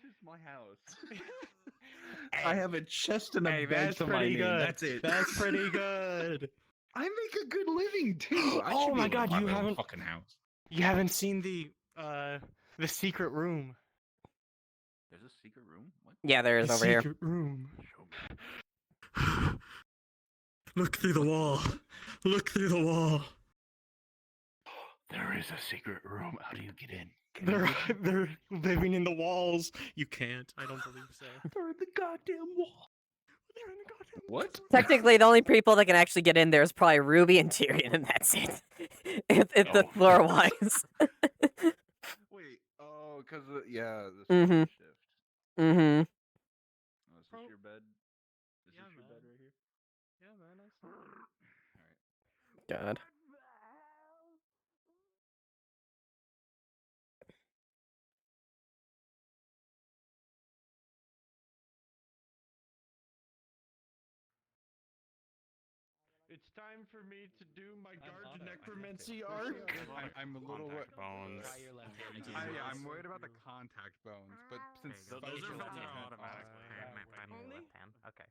is my house. I have a chest and a bed to my name. Good. That's it. That's pretty good. I make a good living too. I Oh should be my able to God, buy you my own haven't- fucking house. You haven't seen the secret room. There's a secret room? What? Yeah, there is The over here. secret room. Show me. Look through the wall. Look through the wall. There is a secret room. How do you get in? They're living in the walls. You can't. I don't believe so. They're in the goddamn wall. They're in the goddamn What? Technically, the only people that can actually get in there is probably Ruby and Tyrion, and that's it. If the Oh. floor wise. Wait. Oh, because yeah, the Mhm. shift. Mm-hmm. Oh, is this your bed? Is Yeah, this your man. bed right here? Yeah, man. I saw it. All right. God. It's time for me to do my guard auto, I have necromancy to. arc. I'm a little Contact bones. I'm worried about the contact bones, but since Those are Spider-Man filtered had automatically. Only? Okay.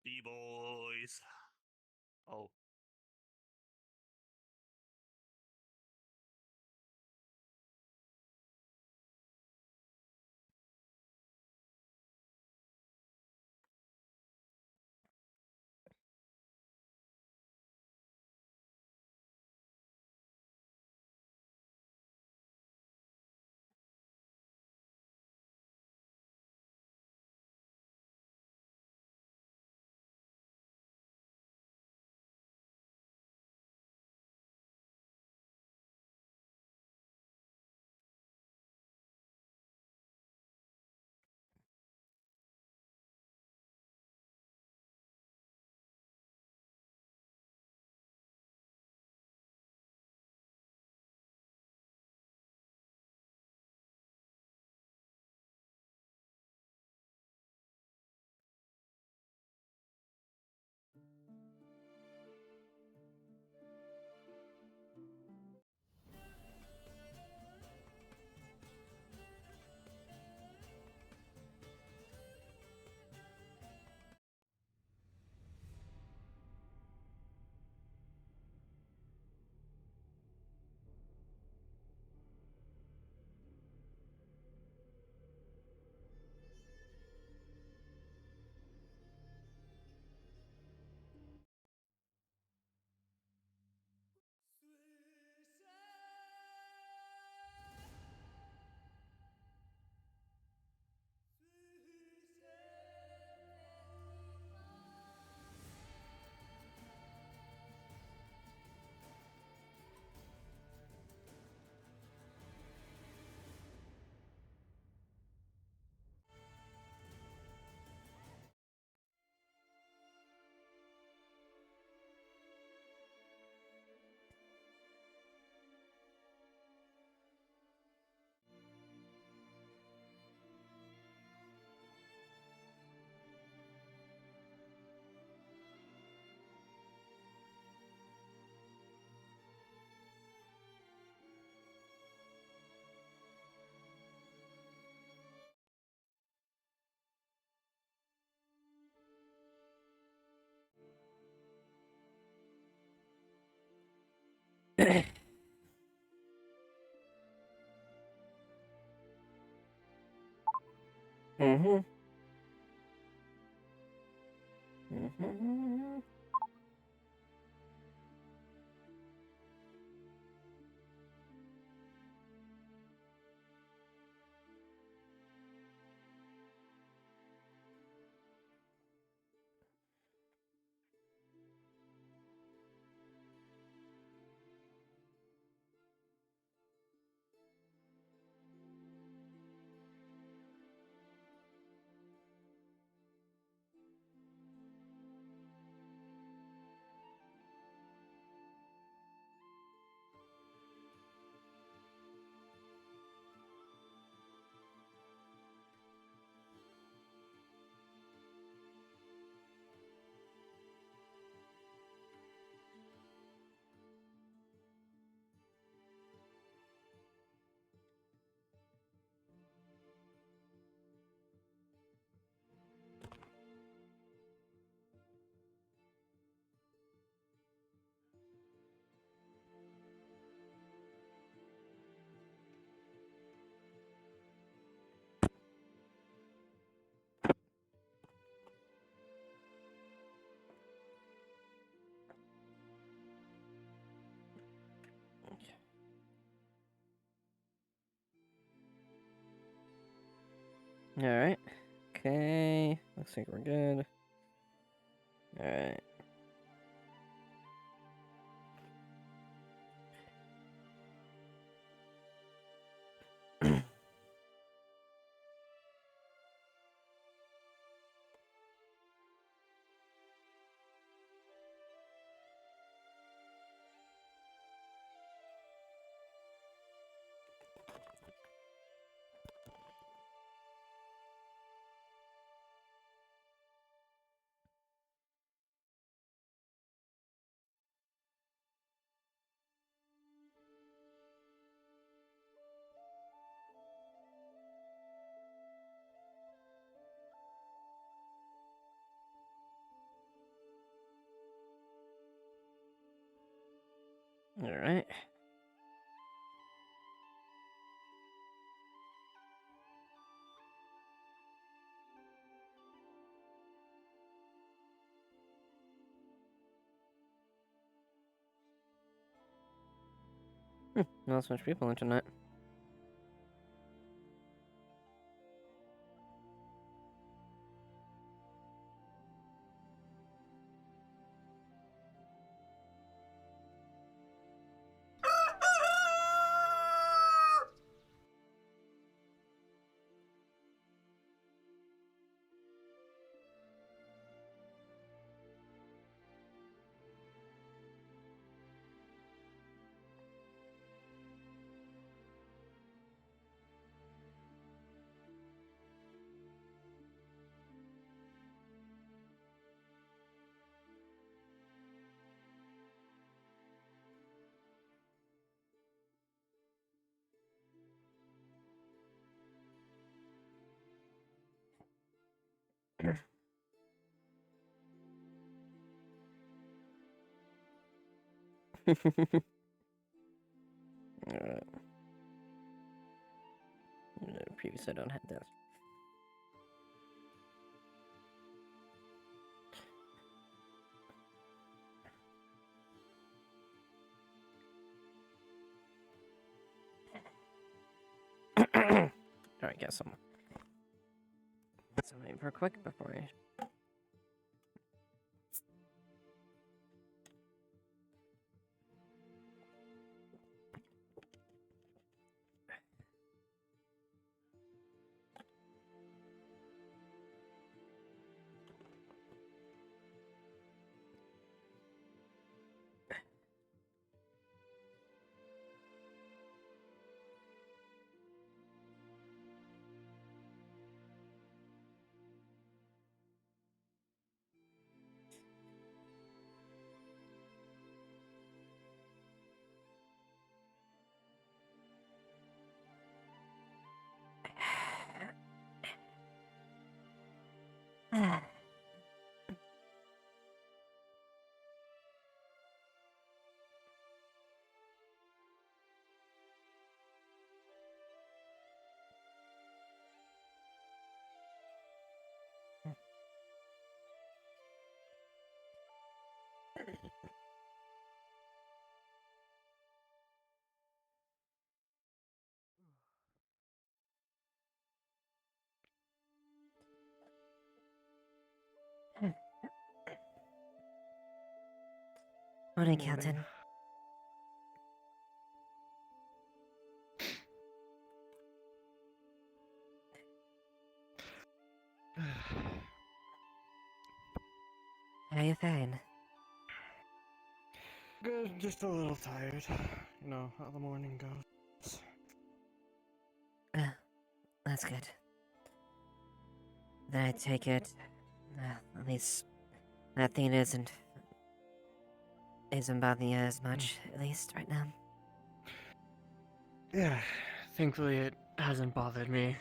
D-boys. Oh. Mm-hmm. Mm-hmm. Alright. Okay. Looks like we're good. Alright. Alright. Not so much people internet. Alright. Previously I don't have this. Alright, get some for quick before I... Morning, Captain. How are you faring? Good, just a little tired. You know how the morning goes. That's good. Then I take it, at least that thing isn't bothering you as much, at least right now. Yeah, thankfully it hasn't bothered me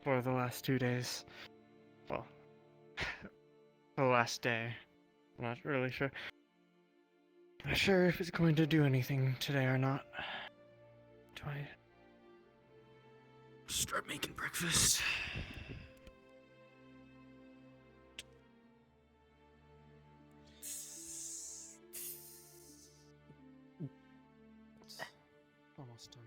for the last 2 days. Well, the last day. I'm not really sure. Not sure if it's going to do anything today or not. Do I start making breakfast? It's almost done.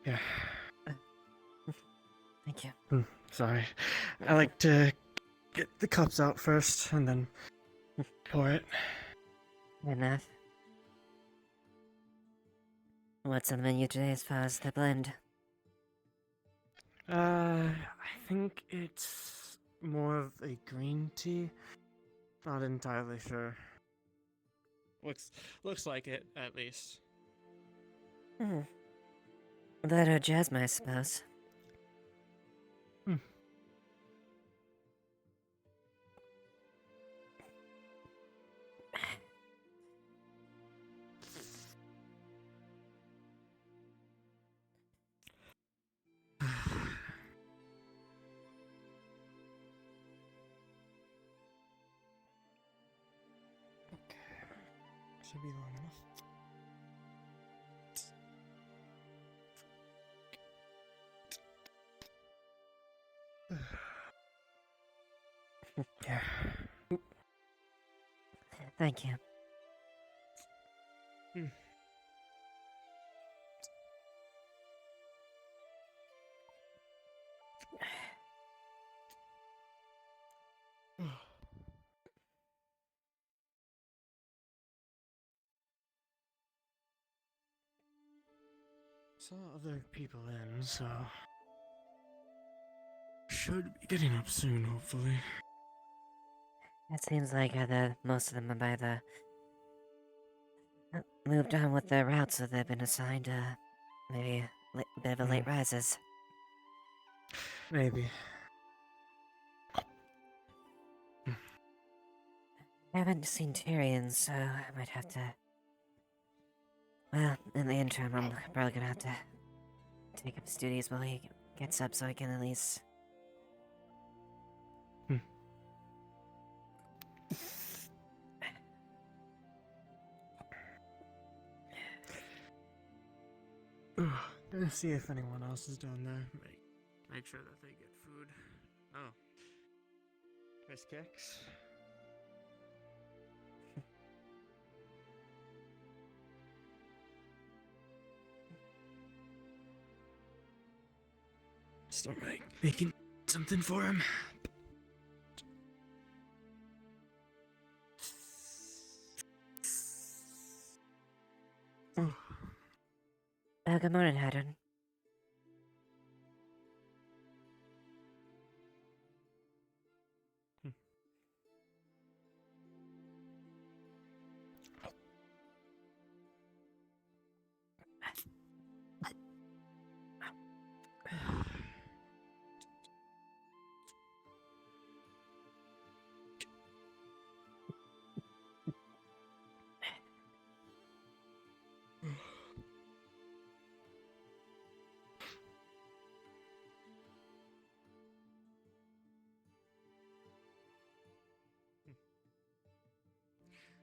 Yeah. Thank you. Sorry. I like to get the cups out first and then pour it. Fair enough. What's on the menu today as far as the blend? I think it's more of a green tea. Not entirely sure. Looks like it, at least. That or jasmine, I suppose. Should be long enough. Yeah. Thank you. Saw other people in, so should be getting up soon, hopefully. It seems like most of them have either moved on with their routes or they've been assigned maybe a bit of a late risers. Maybe. I haven't seen Tyrion, so I might have to. Well, in the interim, I'm probably gonna have to take up his duties while he gets up so I can at least. Gonna see if anyone else is down there. Make sure that they get food. Oh. Miss Kicks? Start making something for him. Good morning, Haddon.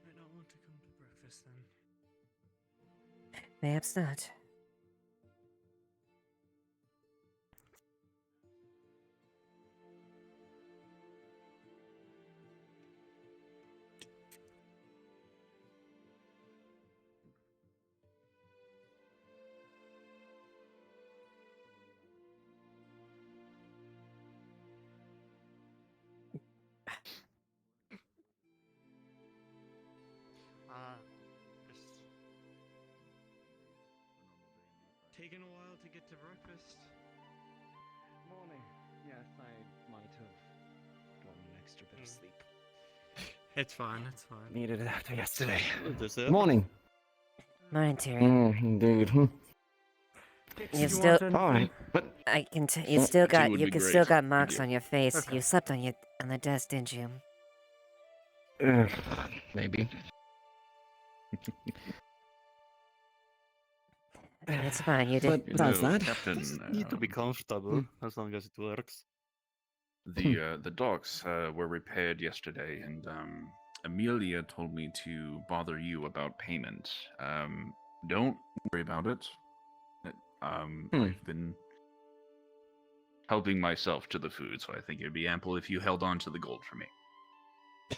I don't want to come to breakfast then. Perhaps not. Just taking a while to get to breakfast. Morning. Yes, I might have gotten an extra bit of sleep. It's fine, it's fine. Needed it after yesterday. Morning. Morning, Tyrion. Indeed. You've still. Alright, but I can. You still got. would You be can great. still got Thank marks you. on your face. Okay. You slept on the desk, didn't you? maybe. It's fine. You did. But besides that, Captain, Need to be comfortable as long as it works. the docks were repaired yesterday, and Amelia told me to bother you about payment. Don't worry about it. I've been helping myself to the food, so I think it'd be ample if you held on to the gold for me.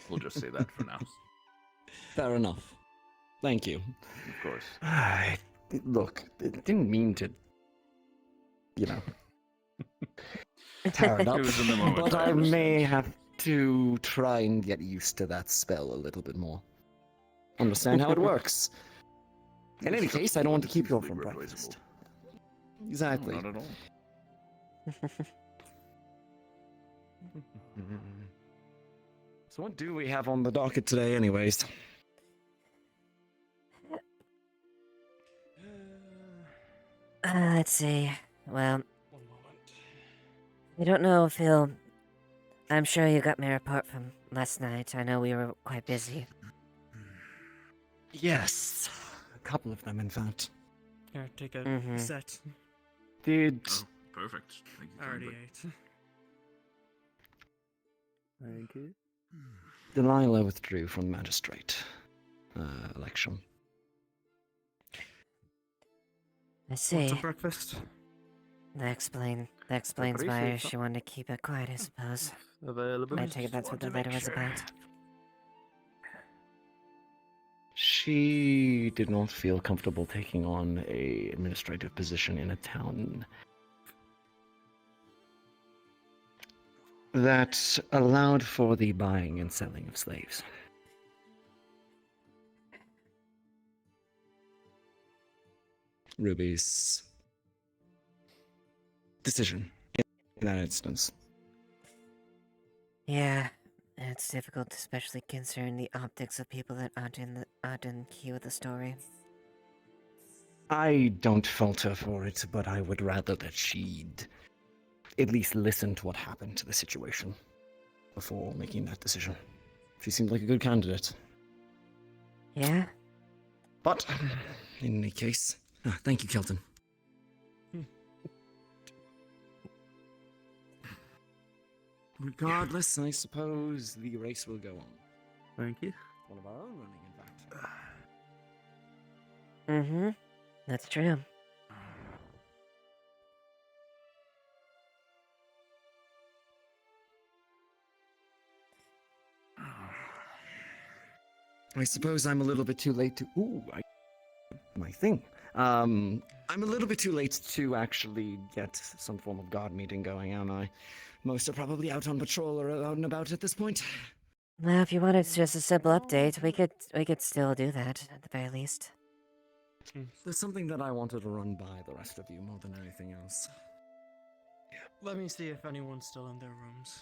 We'll just say that for now. fair enough. Thank you. Of course. Look, I didn't mean to you know, tear it up. It was in the moment, But I I may understand. have to try and get used to that spell a little bit more. Understand how it works. In any It's case, I don't want to keep you all easily from replaceable. breakfast. Exactly. No, not at all. So what do we have on the docket today, anyways? Let's see. Well, One moment. I don't know if he'll. I'm sure you got my report from last night. I know we were quite busy. Yes, a couple of them, in fact. Here, take a Mhm. set. Did Oh, perfect. Thank you. I already kindly. ate. Thank you. Delilah withdrew from the magistrate election? I What's see. for breakfast? That explains why Appreciate she wanted to keep it quiet, I suppose. Available. I take it that's what the letter was about. She did not feel comfortable taking on a administrative position in a town that allowed for the buying and selling of slaves. Ruby's decision in that instance. Yeah, it's difficult, especially considering the optics of people that aren't in key with the story. I don't fault her for it, but I would rather that she'd at least listen to what happened to the situation before making that decision. She seemed like a good candidate. Yeah? But, in any case, thank you, Kelton. Regardless, I suppose the race will go on. Thank you. One of our own running, in fact. Mm-hmm. That's true. I suppose I'm a little bit too late to. My thing. I'm a little bit too late to actually get some form of guard meeting going, am I? Most are probably out on patrol or out and about at this point. Well, if you wanted just a simple update, we could still do that, at the very least. There's something that I wanted to run by the rest of you more than anything else. Let me see if anyone's still in their rooms.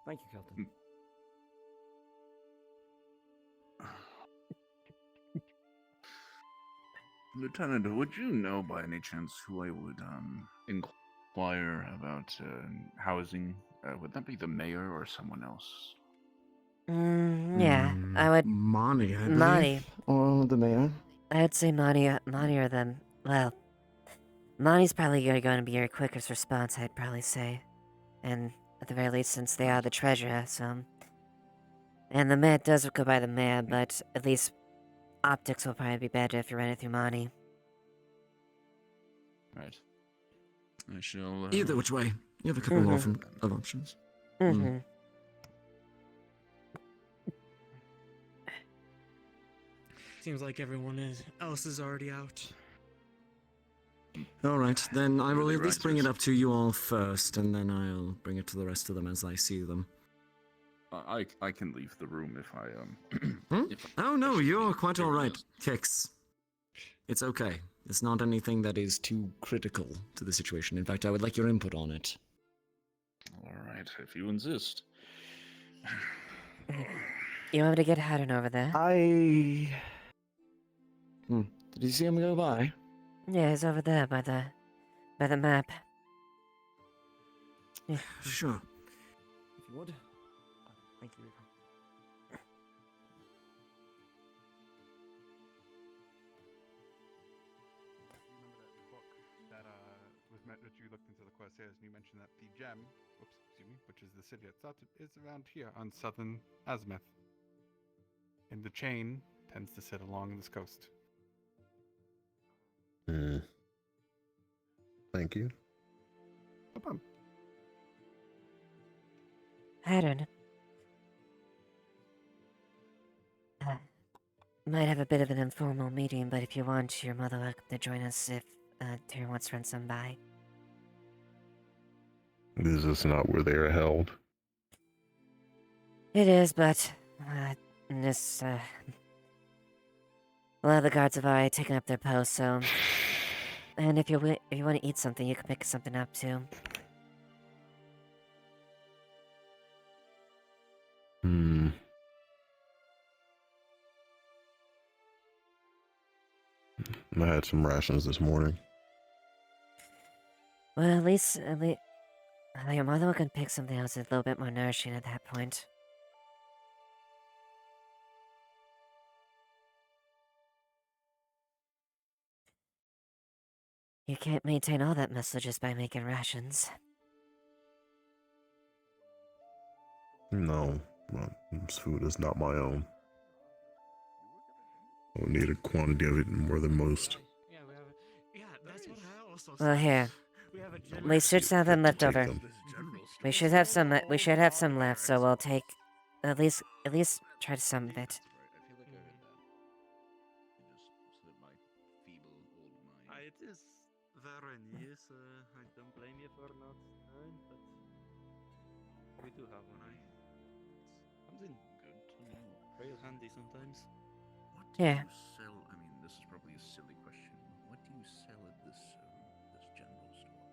Thank you, Kelton. Lieutenant, would you know by any chance who I would inquire about housing? Would that be the mayor or someone else? Yeah, I would. Monty, I believe. Monty. Or the mayor. I'd say Monty or them. Well, Monty's probably going to be your quickest response, I'd probably say. And at the very least, since they are the treasurer, so. And the mayor does go by the mayor, but at least optics will probably be better if you run it through Monty. Right. I shall. Either which way. You have a couple more of options. Mm-hmm. Seems like everyone else is already out. All right, then I will Early at least bring it risers. up to you all first, and then I'll bring it to the rest of them as I see them. I can leave the room if I if Oh no, if you're need- quite there all it right, is. Kix. It's okay. It's not anything that is too critical to the situation. In fact, I would like your input on it. All right, if you insist. You want me to get Haddon over there? Did you see him go by? Yeah, he's over there by the map. Yeah. Sure. If you would. Thank you. Remember that book that was meant that you looked into the Corsairs and you mentioned that the gem, which is the city itself, is around here on southern Azimuth. And the chain tends to sit along this coast. Thank you. No problem. Haddon. Might have a bit of an informal meeting, but if you want, you're more than welcome to join us if Terry wants to run some by. This is not where they are held. It is, but this a lot of the guards have already taken up their posts. So, and if you want to eat something, you can pick something up too. Hmm. I had some rations this morning. Well, at least your mother can pick something else that's a little bit more nourishing at that point. You can't maintain all that muscle just by making rations. No, well, this food is not my own. I will need a quantity of it more than most. Yeah, we have. Yeah, that's what I also Well, said. here. We have a At general. least should have them left Take over. them. We should have some. We should have some left, so we'll take at least try some of it. It is very nice. I don't blame you for not knowing, but we do have one. Something good, real handy sometimes. What do Yeah. you sell? I mean, this is probably a silly question. What do you sell at this general store?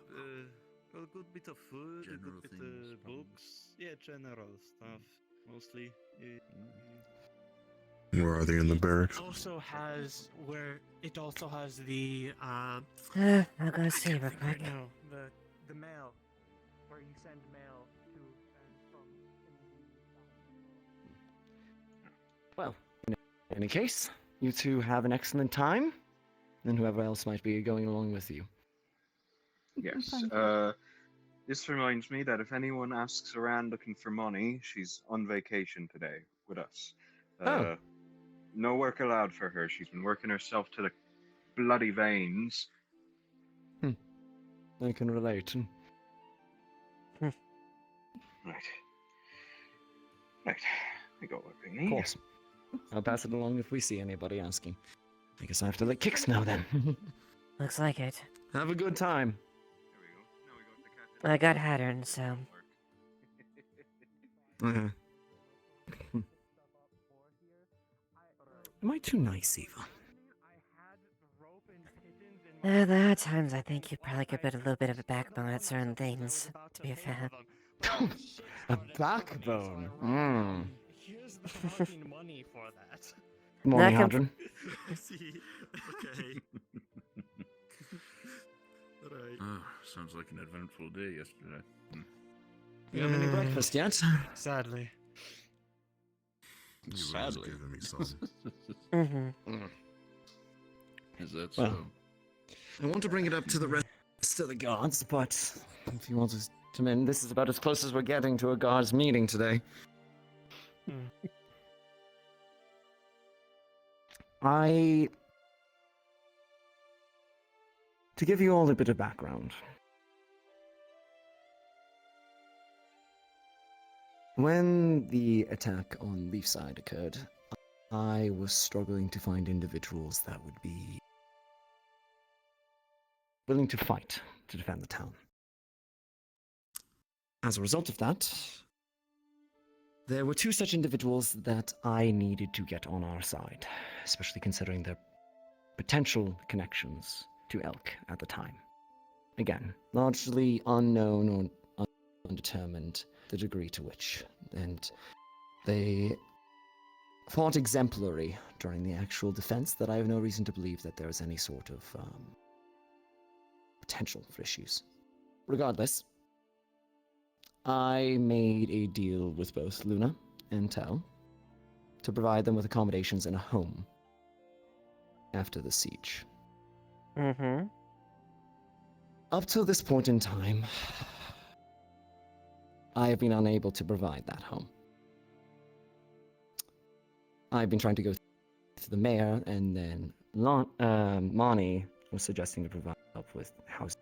Good, well, good bit of food, a General good bit things, of probably. books. Yeah, general stuff mostly. Where are they in the barracks? Also has where it also has the I'll go see real quick. no the mail where you send mail to and from. Well, in any case, you two have an excellent time, and whoever else might be going along with you. Yes. Thank you. This reminds me that if anyone asks around looking for money, she's on vacation today with us. Oh. No work allowed for her. She's been working herself to the bloody veins. I can relate. Right. Right. I got what we Of need. course. I'll pass it along if we see anybody asking. I guess I have to let Kix know then. Looks like it. Have a good time. There we go. Now we go to the cat. I got Hattern, so. Am I too nice, Eva? There are times I think you probably could put a little bit of a backbone at certain things, to be fair. A backbone. Mm. Here's the fucking money for that. Morning, That can- Hadron. See, okay. Right. Oh, sounds like an eventful day yesterday. You have any breakfast yet? Sadly. You was Sadly. giving me some. Mm-hmm. Is that Well. so? I want to bring it up to the rest of the guards, but if you want us to men, this is about as close as we're getting to a guards meeting today. To give you all a bit of background, when the attack on Leafside occurred, I was struggling to find individuals that would be willing to fight to defend the town. As a result of that, there were two such individuals that I needed to get on our side, especially considering their potential connections to Elk at the time. Again, largely unknown or undetermined the degree to which, and they fought exemplary during the actual defense that I have no reason to believe that there is any sort of potential for issues. Regardless, I made a deal with both Luna and Tel to provide them with accommodations in a home after the siege. Mm-hmm. Up till this point in time, I have been unable to provide that home. I've been trying to go to the mayor, and then Mani was suggesting to provide help with housing.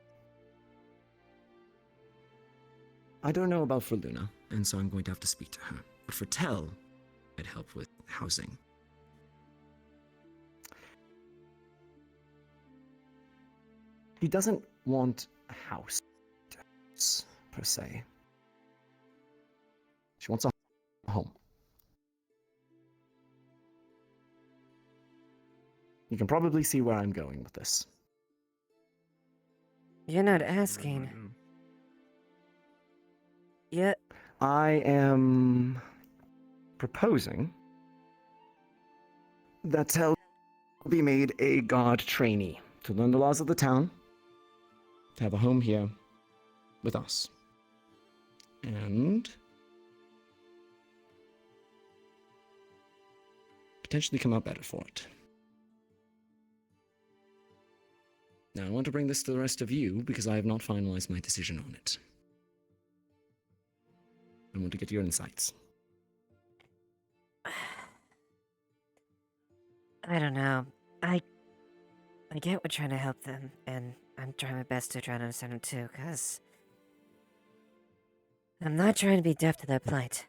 I don't know about for Luna, and so I'm going to have to speak to her. But for Tel, I'd help with housing. He doesn't want a house, per se. She wants a home. You can probably see where I'm going with this. You're not asking. Yet, I am proposing that Tell be made a guard trainee to learn the laws of the town, to have a home here with us. And potentially come out better for it. Now, I want to bring this to the rest of you because I have not finalized my decision on it. I want to get your insights. I don't know. I get we're trying to help them, and I'm trying my best to try to understand them too, cause I'm not trying to be deaf to their plight.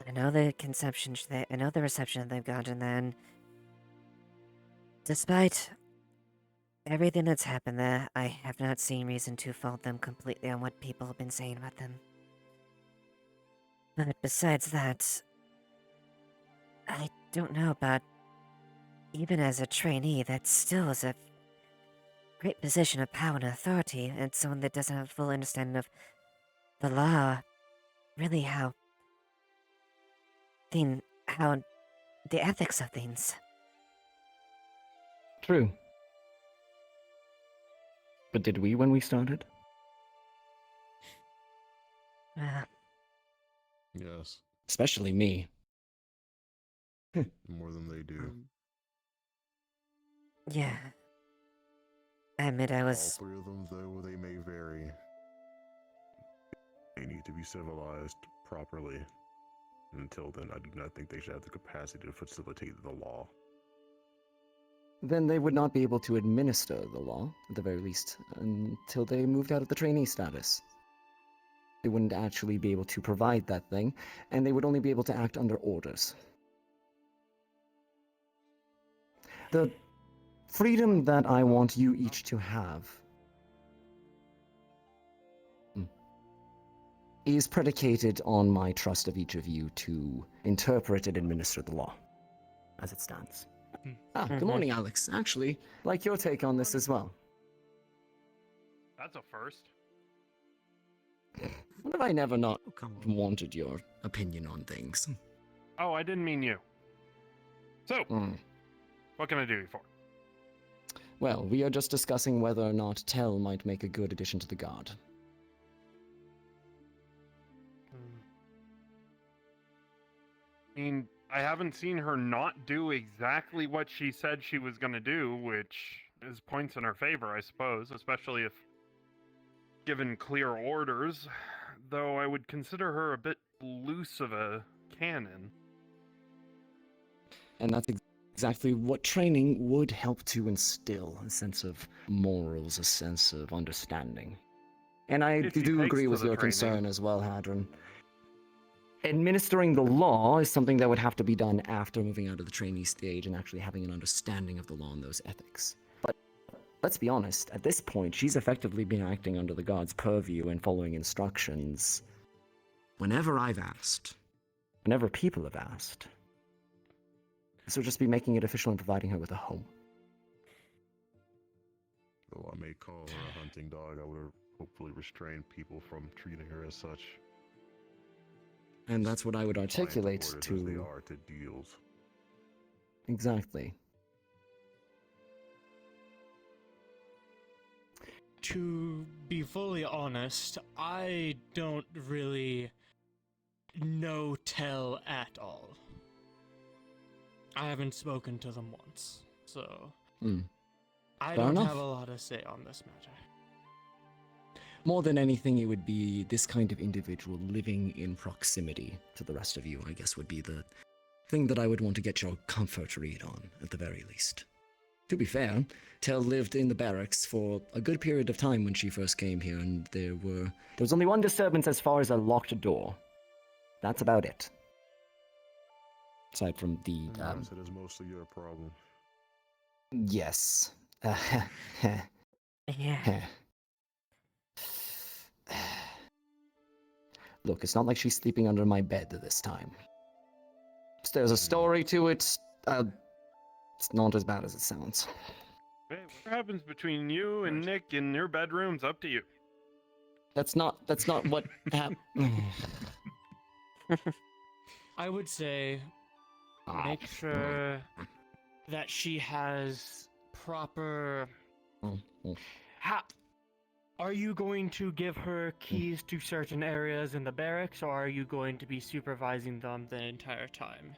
I know the I know the reception that they've gotten, then despite everything that's happened there, I have not seen reason to fault them completely on what people have been saying about them. But besides that, I don't know about, even as a trainee, that still is a great position of power and authority, and someone that doesn't have a full understanding of the law, really how the ethics of things. True. But did we when we started? Yes, Especially me. more than they do. Yeah. I admit I All was... three of them, though they may vary, they need to be civilized properly. Until then, I do not think they should have the capacity to facilitate the law. Then they would not be able to administer the law, at the very least, until they moved out of the trainee status. They wouldn't actually be able to provide that thing, and they would only be able to act under orders. The freedom that I want you each to have is predicated on my trust of each of you to interpret and administer the law, as it stands. Good morning, Alex. Actually, like your take on this as well. That's a first. What have I never not wanted your opinion on things? Oh, I didn't mean you. So, what can I do you for? Well, we are just discussing whether or not Tell might make a good addition to the Guard. I mean, I haven't seen her not do exactly what she said she was going to do, which is points in her favor, I suppose, especially if given clear orders, though I would consider her a bit loose of a cannon. And that's exactly what training would help to instill, a sense of morals, a sense of understanding. And I If she do takes agree to with the your training. concern as well, Hadron. Administering the law is something that would have to be done after moving out of the trainee stage and actually having an understanding of the law and those ethics. But let's be honest, at this point, she's effectively been acting under the Guard's purview and following instructions whenever I've asked, whenever people have asked. This would just be making it official and providing her with a home. Though I may call her a hunting dog, I would hopefully restrain people from treating her as such. And that's what I would articulate As they to... are to deals. Exactly. To be fully honest, I don't really know Tell at all. I haven't spoken to them once, so I Fair don't enough. have a lot to say on this matter. More than anything, it would be this kind of individual living in proximity to the rest of you, I guess, would be the thing that I would want to get your comfort read on, at the very least. To be fair, Tell lived in the barracks for a good period of time when she first came here, and there was only one disturbance as far as a locked door. That's about it. Aside from the, Yes, it is mostly your problem. yes. Yeah. Look, it's not like she's sleeping under my bed this time. There's a story to it. It's not as bad as it sounds. Hey, what happens between you and Nick in your bedroom's up to you. That's not what happened. I would say make sure that she has proper. Are you going to give her keys to certain areas in the barracks, or are you going to be supervising them the entire time?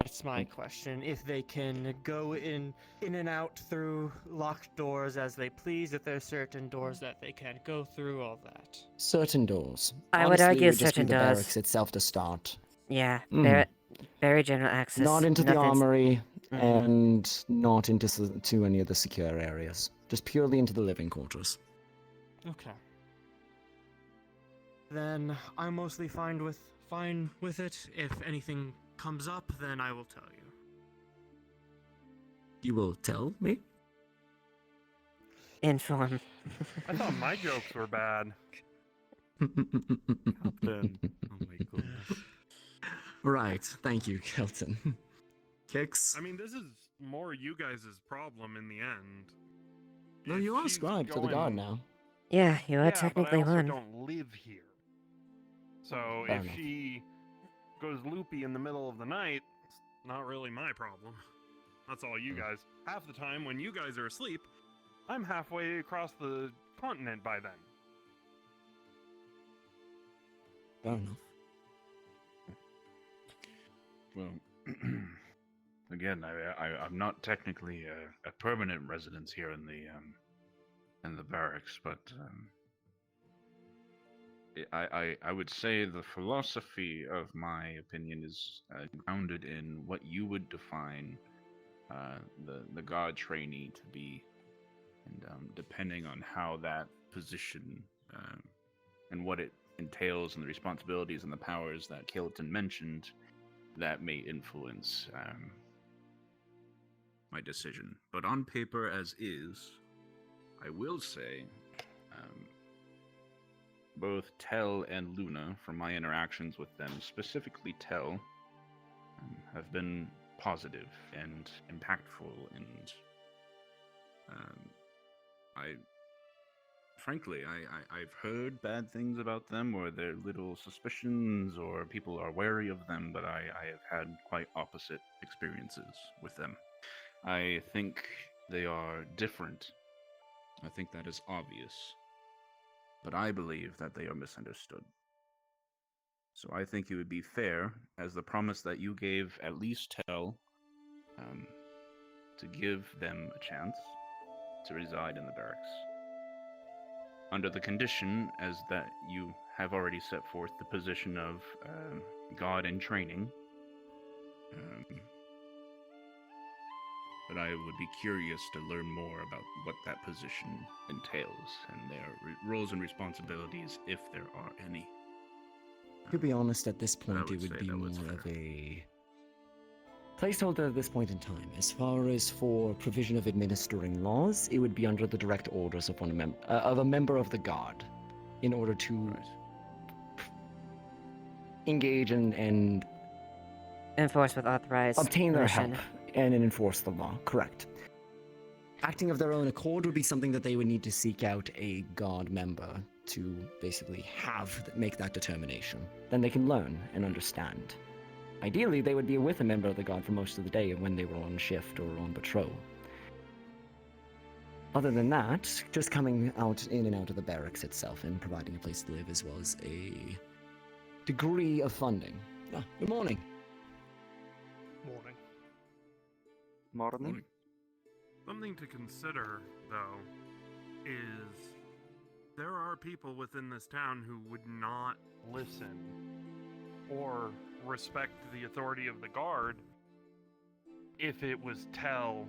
That's my question. If they can go in and out through locked doors as they please, if there's certain doors that they can't go through, all that. Certain doors. I would Honestly, argue it would just be certain the doors. barracks itself to start. Yeah, Mm. very general access. Not into the nothing's- armory, Mhm. and not into to any of the secure areas. Just purely into the living quarters. Okay. Then I'm mostly fine with it. If anything comes up, then I will tell you. You will tell me? Inform. I thought my jokes were bad. Then, oh my goodness. Right, thank you, Kelton. Kix? I mean, this is more you guys' problem in the end. No, If you are she's scribe to the god going- now. Yeah, you are Yeah, technically but I also one. don't live here. So Fair if enough. she goes loopy in the middle of the night, it's not really my problem. That's all you guys. Half the time when you guys are asleep, I'm halfway across the continent by then. Fair enough. Well, again, I'm not technically a permanent resident here in the barracks, but I would say the philosophy of my opinion is grounded in what you would define the god trainee to be, and depending on how that position and what it entails and the responsibilities and the powers that Kilton mentioned, that may influence my decision. But on paper, as is, I will say both Tell and Luna, from my interactions with them, specifically Tell, have been positive and impactful, and I've heard bad things about them, or their little suspicions, or people are wary of them, but I have had quite opposite experiences with them. I think they are different. I think that is obvious. But I believe that they are misunderstood. So I think it would be fair, as the promise that you gave at least Tell, to give them a chance to reside in the barracks. Under the condition, as that you have already set forth the position of God in training. But I would be curious to learn more about what that position entails and their roles and responsibilities, if there are any. To be honest, at this I point, would it would say be that more was of fair. a placeholder at this point in time. As far as for provision of administering laws, it would be under the direct orders of a member of the guard, in order to Right. engage and Enforce with authorized obtain their help permission. and enforce the law. Correct. Acting of their own accord would be something that they would need to seek out a guard member to basically make that determination. Then they can learn and understand. Ideally, they would be with a member of the guard for most of the day when they were on shift or on patrol. Other than that, just coming out in and out of the barracks itself and providing a place to live, as well as a degree of funding. Good morning. Morning. Morning. Something to consider, though, is there are people within this town who would not listen or respect the authority of the guard if it was Tell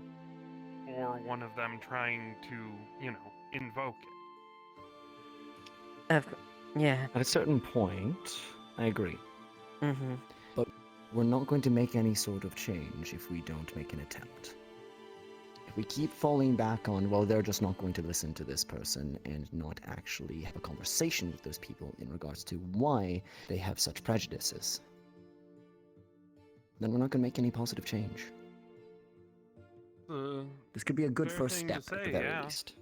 or one of them trying to, invoke it. Yeah. At a certain point, I agree. Mm-hmm. We're not going to make any sort of change if we don't make an attempt. We keep falling back on, well, they're just not going to listen to this person and not actually have a conversation with those people in regards to why they have such prejudices. Then we're not going to make any positive change. This could be a good fair first thing to step at the say, very yeah. least.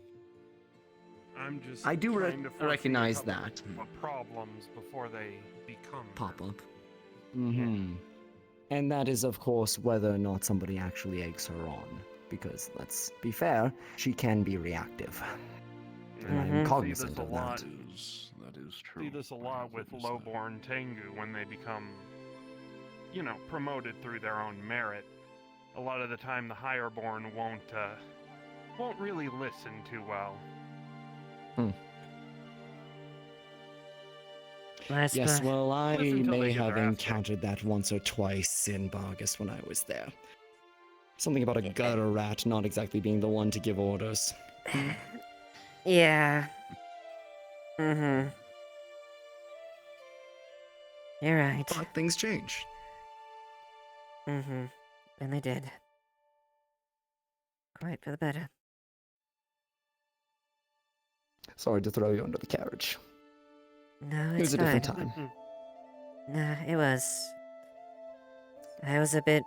I'm just I do trying to foresee recognize a couple that. of problems before they become Pop them. up. Mm-hmm. And that is, of course, whether or not somebody actually eggs her on. Because, let's be fair, she can be reactive. And I'm Mhm. cognizant See this of a lot. that. That is true. See this a I lot have with witnessed that. lowborn Tengu when they become, you know, promoted through their own merit. A lot of the time, the higherborn won't really listen too well. I Yes, suppose. well, I Listen till they may get have their ass kicked. encountered that once or twice in Bargus when I was there. Something about a gutter rat not exactly being the one to give orders. Yeah. Mm-hmm. You're right. But things change. Mm-hmm. And they did. Quite for the better. Sorry to throw you under the carriage. No, It it's was a fine. different time. Nah, it was. I was a bit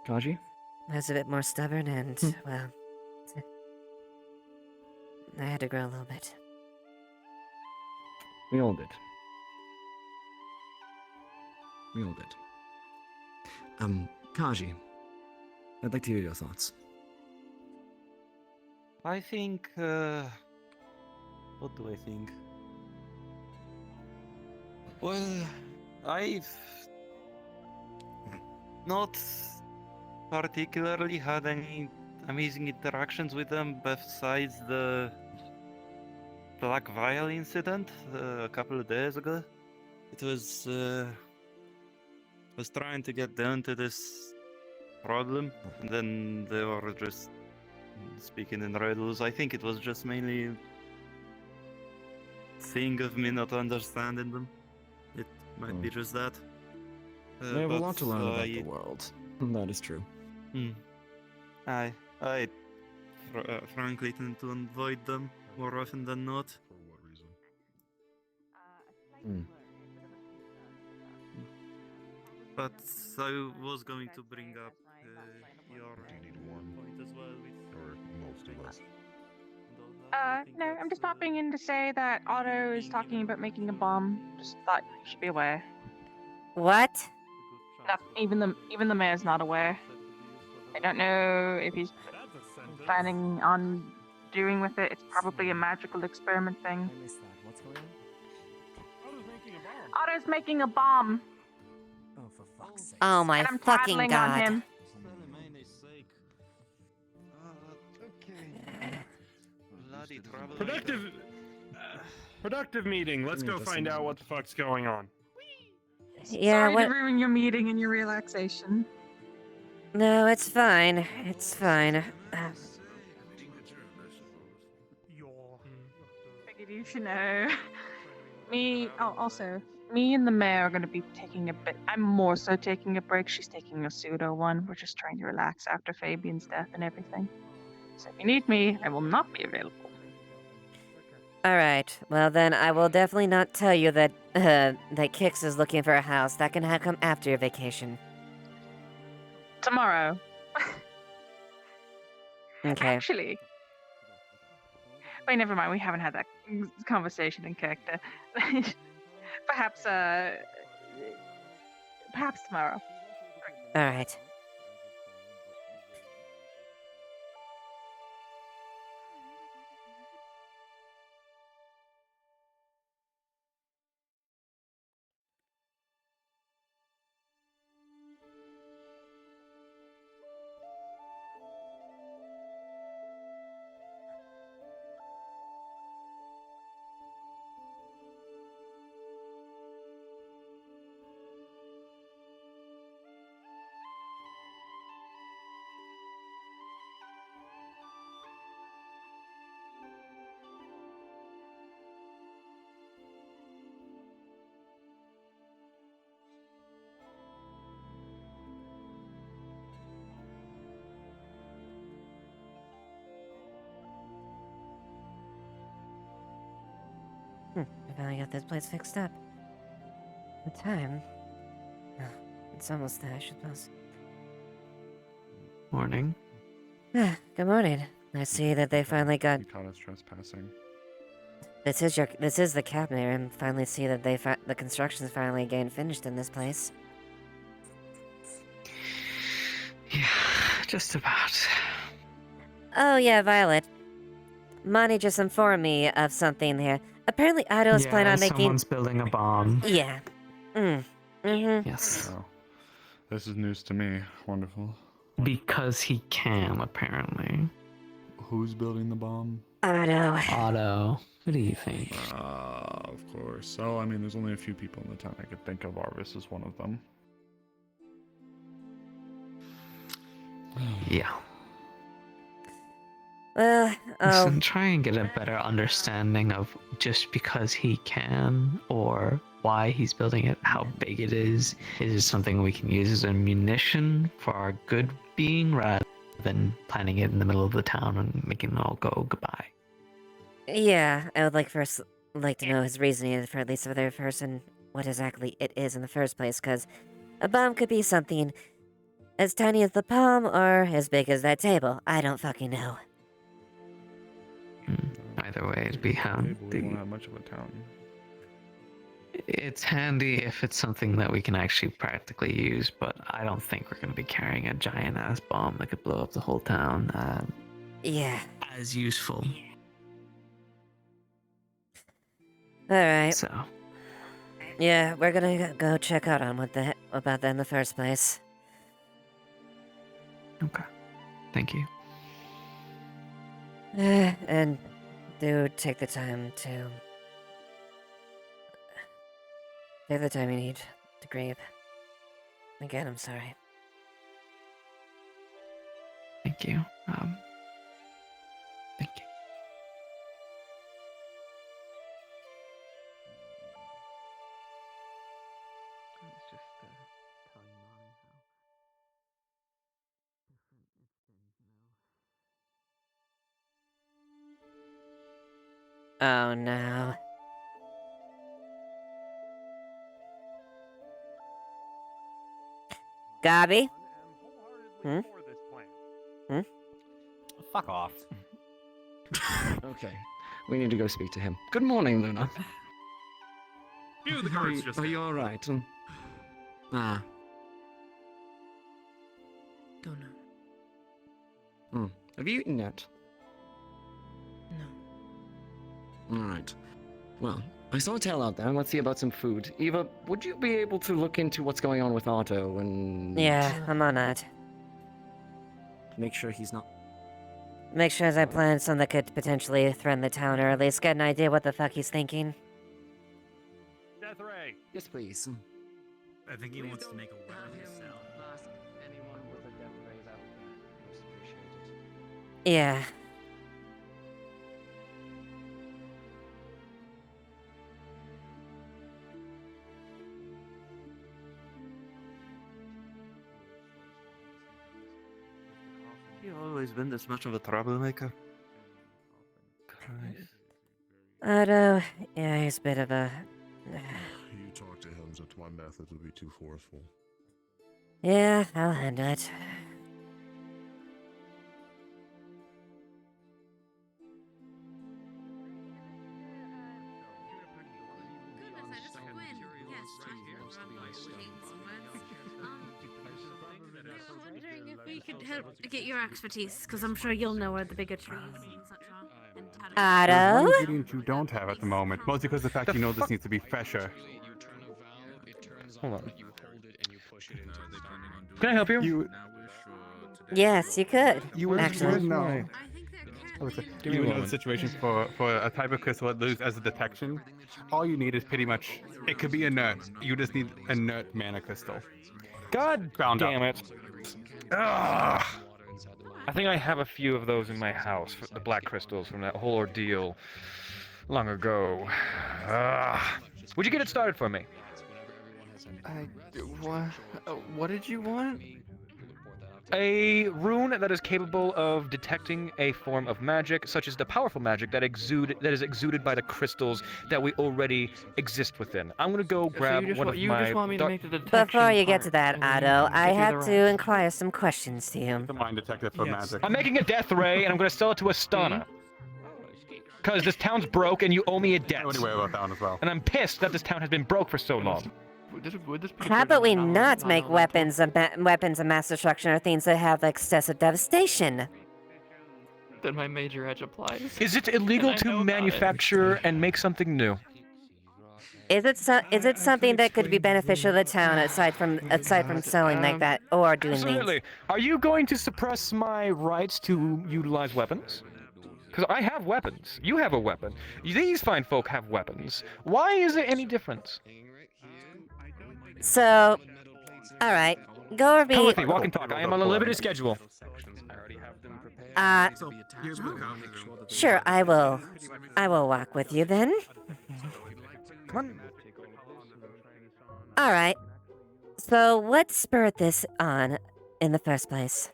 Kaji? more stubborn and, well, I had to grow a little bit. We all did. We all did. Kaji, I'd like to hear your thoughts. I think. What do I think? Well, I've not particularly had any amazing interactions with them besides the Black Vial incident a couple of days ago. It was trying to get down to this problem, and then they were just speaking in riddles. I think it was just mainly thing of me not understanding them. It might be just that. We have a lot to but learn about the world. That is true. I frankly tend to avoid them more often than not. For what reason? But I was going to bring up your Do you need one point as well with or most of us? No, I'm just popping in to say that Otto is talking about making a bomb. Just thought you should be aware. What? Even the mayor's not aware. I don't know if he's planning on doing with it. It's probably a magical experiment thing. I missed that. What's going on? Otto's making a bomb, Oh, for fuck's sake. Oh my and I'm fucking tattling god. on him. Bloody trouble. Productive meeting. Let's go find out what the fuck's going on. Yeah, Sorry what? to ruin your meeting and your relaxation. No, it's fine. It's fine. Figured you should know. Me and the mayor are going to be taking a bit. I'm more so taking a break. She's taking a pseudo one. We're just trying to relax after Fabian's death and everything. So if you need me, I will not be available. Alright, well then I will definitely not tell you that, that Kix is looking for a house. That can come after your vacation. Tomorrow. Okay. Actually. Wait, never mind. We haven't had that conversation in character. Perhaps tomorrow. Alright. I finally got this place fixed up. The time? Oh, it's almost there, I suppose. Morning. Good morning. I see that they finally got. You caught us trespassing. This is the cabinet, and finally see that the construction's finally getting finished in this place. Yeah, just about. Oh yeah, Violet. Monty just informed me of something here. Apparently Otto's planning on making. Someone's building a bomb. Yeah. Yes. Oh, this is news to me. Wonderful. Because he can, apparently. Who's building the bomb? Otto. Otto. What do you think? Of course. Oh, I mean, there's only a few people in the town I could think of. Arvis is one of them. Yeah. Well, Listen, try and get a better understanding of just because he can, or why he's building it, how big it is. Is it something we can use as ammunition for our good being rather than planting it in the middle of the town and making it all go goodbye? yeah, I would like to know his reasoning for at least for their person what exactly it is in the first place, because a bomb could be something as tiny as the palm or as big as that table. I don't fucking know. Either way, it'd be We handy. won't have much of a town. It's handy if it's something that we can actually practically use, but I don't think we're going to be carrying a giant ass bomb that could blow up the whole town. Yeah. As useful. Alright. So, Yeah, we're gonna go check out on about that in the first place. okay. Thank you. And do take the time to... Take the time you need to grieve. Again, I'm sorry. Thank you. Thank you. It's just telling Mommy how different it's been, Oh no. Gabby? Hmm? Fuck off. Okay, we need to go speak to him. Good morning, Luna. Phew, the Are guards you, just. are you all right? Ah. Don't know. Have you eaten yet? No. All right. Well, I saw a tale out there. Let's see about some food. Eva, would you be able to look into what's going on with Otto and... Yeah, I'm on that. Make sure he's not... Make sure as I plan something that could potentially threaten the town, or at least get an idea what the fuck he's thinking. Death Ray! Yes, please. I think he wants to make a weapon himself. Ask anyone with a death ray, that would be most appreciated. Yeah. You've always been this much of a troublemaker. Christ. Otto, yeah, he's a bit of a... You talk to him, since my method would be too forceful. Yeah, I'll handle it. Wondering if we could help get your expertise, because I'm sure you'll know where the bigger trees and such are. And There's Otto? one ingredient you don't have at the moment, mostly because of the fact you know this needs to be fresher. Hold on. Can I help you? You, Yes, you could. you would Actually. know. I think they're currently... You would know the situation for a type of crystal that loses as a detection. All you need is pretty much, it could be inert. You just need inert mana crystal. God Found damn out. it. Ugh. I think I have a few of those in my house, the black crystals from that whole ordeal long ago. Would you get it started for me? What did you want? A rune that is capable of detecting a form of magic, such as the powerful magic that is exuded by the crystals that we already exist within. I'm gonna go grab one of you my. just want me to dark- make the detection Before you get to part, that, and then you Otto, can I give you have the to rest. inquire some questions to you. The mind detective for magic. I'm making a death ray, and I'm gonna sell it to Astana. Because this town's broke, and you owe me a debt. Anyway, about that one as well. And I'm pissed that this town has been broke for so long. Would this be How about we non- not make non-elemental? weapons of mass destruction or things that have excessive devastation? Then my major edge applies. Is it illegal And I know to about it. manufacture and make something new? Is it something that could be beneficial to the town aside from selling like that or doing Absolutely. things? Are you going to suppress my rights to utilize weapons? Because I have weapons. You have a weapon. These fine folk have weapons. Why is there any difference? So, all right, go over Come me. with me, walk and talk. I am on a limited schedule. Sure, I will walk with you then. Come on. All right. So, what spurred this on in the first place?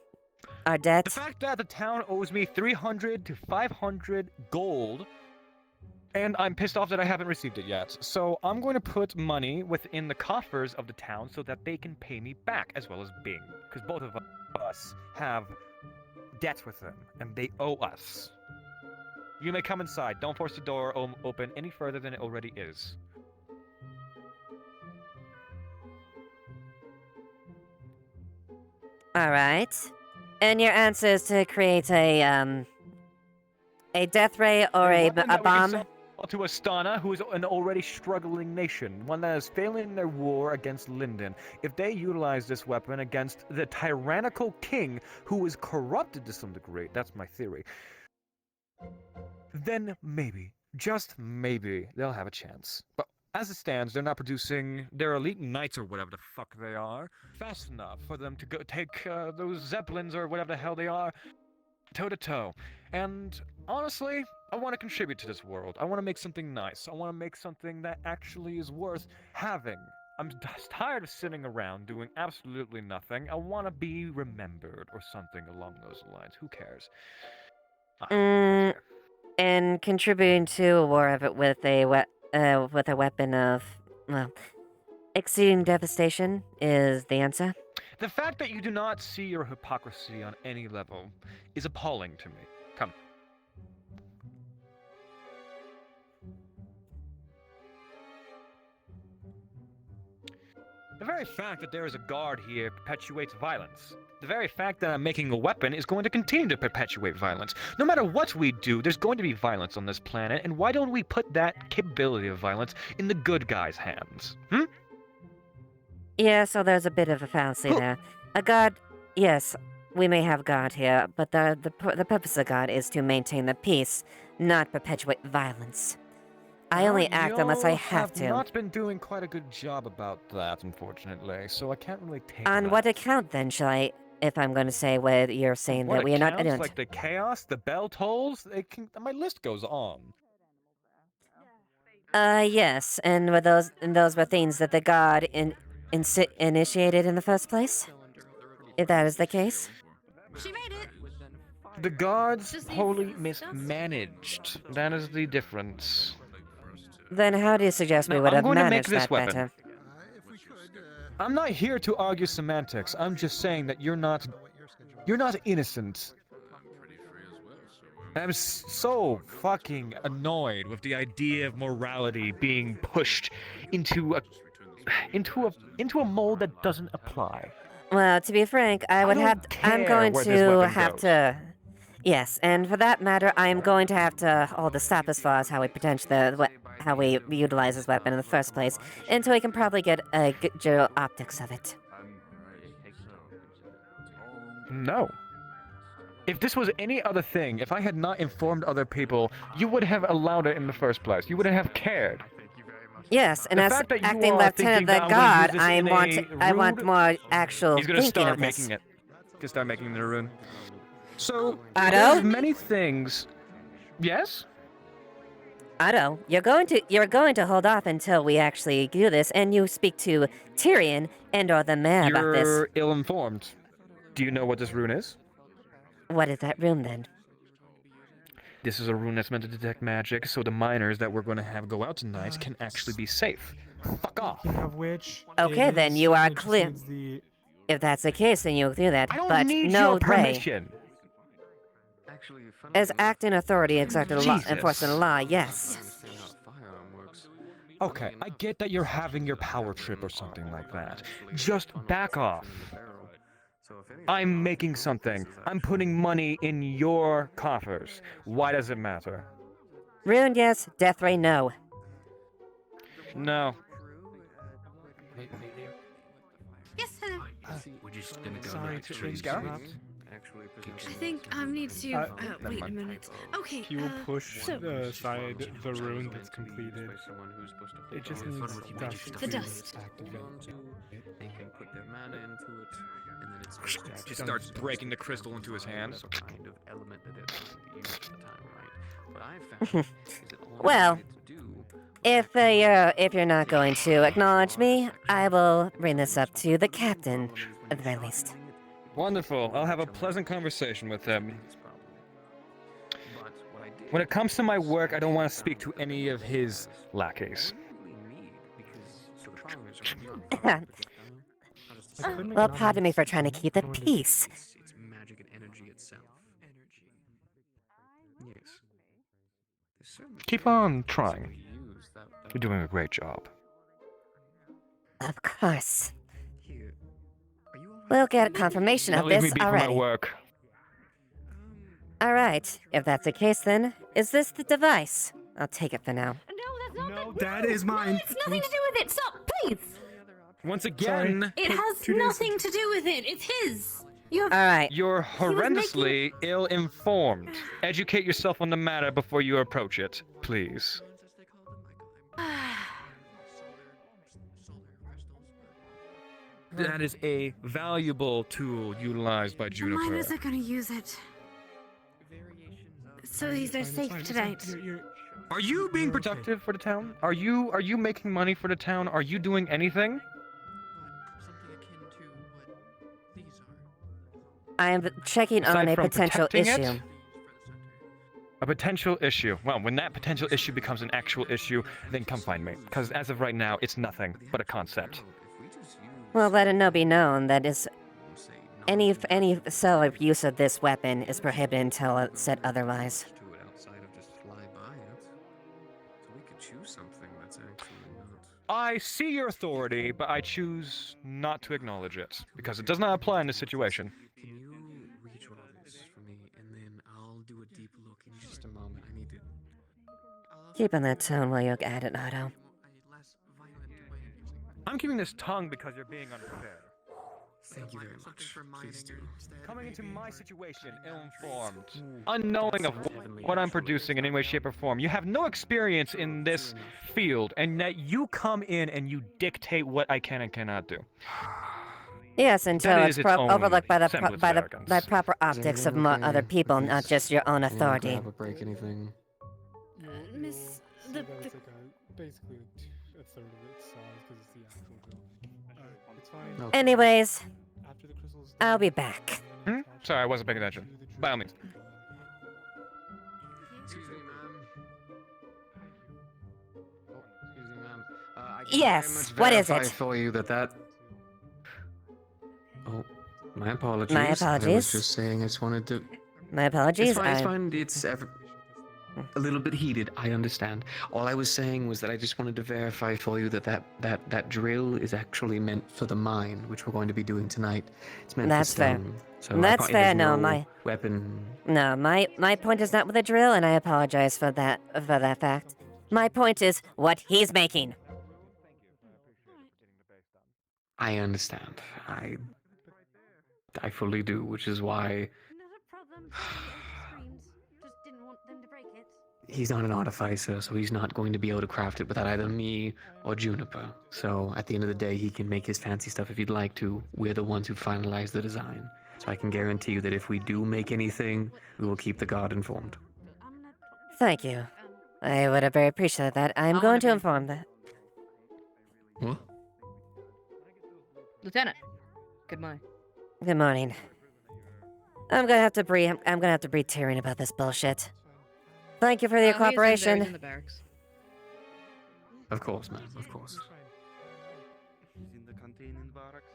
Our debt? The fact that the town owes me 300 to 500 gold, and I'm pissed off that I haven't received it yet. So I'm going to put money within the coffers of the town so that they can pay me back, as well as Bing. Because both of us have debts with them, and they owe us. You may come inside. Don't force the door open any further than it already is. All right. And your answer is to create a death ray or a weapon that we can bomb? sell to Astana, who is an already struggling nation, one that is failing in their war against Linden. If they utilize this weapon against the tyrannical king, who is corrupted to some degree, that's my theory, then maybe, just maybe, they'll have a chance. But as it stands, they're not producing their elite knights or whatever the fuck they are fast enough for them to go take those zeppelins or whatever the hell they are toe to toe. And honestly, I want to contribute to this world. I want to make something nice. I want to make something that actually is worth having. I'm just tired of sitting around doing absolutely nothing. I want to be remembered or something along those lines. Who cares? And contributing to a war of it with a weapon of, well, exceeding devastation is the answer. The fact that you do not see your hypocrisy on any level is appalling to me. Come. The very fact that there is a guard here perpetuates violence. The very fact that I'm making a weapon is going to continue to perpetuate violence. No matter what we do, there's going to be violence on this planet, and why don't we put that capability of violence in the good guys' hands? Yeah, so there's a bit of a fallacy there. A god, yes, we may have God here, but the purpose of God is to maintain the peace, not perpetuate violence. I only act unless I have to. I've not been doing quite a good job about that, unfortunately, so I can't really take On that. what account then shall I, if I'm going to say what you're saying that we are not accounts, like the chaos, the bell tolls, my list goes on. Yes, and those were things that the god initiated in the first place? If that is the case? She made it. The gods Just wholly needs mismanaged. That is the difference. Then how do you suggest we Now, would I'm have going to make managed this that weapon. better? I'm not here to argue semantics. I'm just saying that you're not innocent. I'm so fucking annoyed with the idea of morality being pushed into a mold that doesn't apply. Well, to be frank, I'm care going where this to weapon have goes. to. Yes, and for that matter, I am going to have to hold the stop as far as how we utilize this weapon in the first place, until we can probably get a good general optics of it. No. If this was any other thing, if I had not informed other people, you would have allowed it in the first place. You wouldn't have cared. Yes, and The as fact that you acting are lieutenant thinking of the that I'm gonna god, use this in I a want rude- more actual He's gonna thinking start of this. making it. He's gonna start making the rune. So, Otto? there's many things. Yes? Otto, you're going to hold off until we actually do this, and you speak to Tyrion and/or the mayor about this. You're ill-informed. Do you know what this rune is? What is that room then? This is a rune that's meant to detect magic, so the miners that we're going to have go out tonight can actually be safe. Fuck off. Speaking of which, Okay, it then is, you are it just clear. needs the- If that's the case, then you'll do that. I don't but need no your way. permission. As acting authority exerting the law, Jesus. enforcing the law, yes. Okay, I get that you're having your power trip or something like that. Just back off. I'm making something. I'm putting money in your coffers. Why does it matter? Rune, yes. Death ray, no. No. Yes, hello. We're just gonna go Sorry next to trees. interrupt. I think I need to. Wait a minute. Okay. He will push so aside the rune that's completed. It just needs dust. The to dust. activate. They can put their mana into it, and then it's supposed to Just starts breaking the crystal into his hands. kind of element that they're trying to use at the time, right? What I found is that all Well, they do if you're not going to acknowledge me, I will bring this up to the captain, at the very least. Wonderful. I'll have a pleasant conversation with him. When it comes to my work, I don't want to speak to any of his lackeys. Well, pardon me for trying to keep the peace. it's magic and energy itself. Yes. There's certainly Keep on trying. use that You're doing a great job. Of course. here. Are you all right? We'll get confirmation Don't of leave me this be for my already. work. Alright, if that's the case then, is this the device? I'll take it for now. No, that's not. No, that is mine. No, it's nothing to do with it. Stop, please. Once again, It has 2 days nothing to do with it. It's his. You have. Alright, you're horrendously ill-informed. Educate yourself on the matter before you approach it, please. That is a valuable tool utilized by The Juniper. miners are gonna use it. So they're safe tonight. Are you being productive for the town? Are you making money for the town? Are you doing anything? Something akin to what these are. I am checking Aside on a from potential protecting it? issue. A potential issue. Well, when that potential issue becomes an actual issue, then come find me. Because as of right now, it's nothing but a concept. Well, let it be known that is any sale or use of this weapon is prohibited until it said otherwise. To it outside of just fly by it. So we could choose something that's actually not. I see your authority, but I choose not to acknowledge it. Because it does not apply in this situation. Can you redraw this for me, and then I'll do a deep look in just a moment. I need to. Keep on that tone while you add it, Otto. A less violent way. I'm keeping this tongue because you're being unfair. Thank you very much. Please do. Coming into my situation ill-informed, unknowing of what I'm producing in any way, shape, or form. You have no experience in this field, and yet you come in and you dictate what I can and cannot do. Yes, until That it's is its own overlooked by the semblance of arrogance. by proper optics of other people, not just your own authority. Have a break, anything? Miss, So the, that the it's like basically a third of its size because it's the actual drill. It's fine. No. Anyways, After the crystal's I'll be done, back. and then Hmm? attach Sorry, I it wasn't paying attention. to the drill By all means. Excuse me, ma'am. Oh, excuse me, ma'am. I can Yes, very much what is verify it? for you that. Oh, my apologies. My I was apologies. just saying. I just wanted to. My apologies. It's fine. It's I- fine. It's a little bit heated. I understand. All I was saying was that I just wanted to verify for you that drill is actually meant for the mine, which we're going to be doing tonight. It's meant That's for fair. stone. So That's it fair, has no, my- weapon. No, my point is not with the drill, and I apologize for that fact. My point is what he's making. I understand. I fully do, which is why not a problem. Screams. Just didn't want them to break it. he's not an artificer, so he's not going to be able to craft it without either me or Juniper. So at the end of the day, he can make his fancy stuff if he'd like to. We're the ones who finalize the design. So I can guarantee you that if we do make anything, we will keep the guard informed. Thank you. I would have very appreciated that. I'm going to inform that. What? Lieutenant, good morning. Good morning. I'm gonna have to breed. I'm gonna have to breed Tyrion about this bullshit. Thank you for your He's in there, cooperation. he's in the barracks. Of course, man. Of course. He's in the canteen in barracks.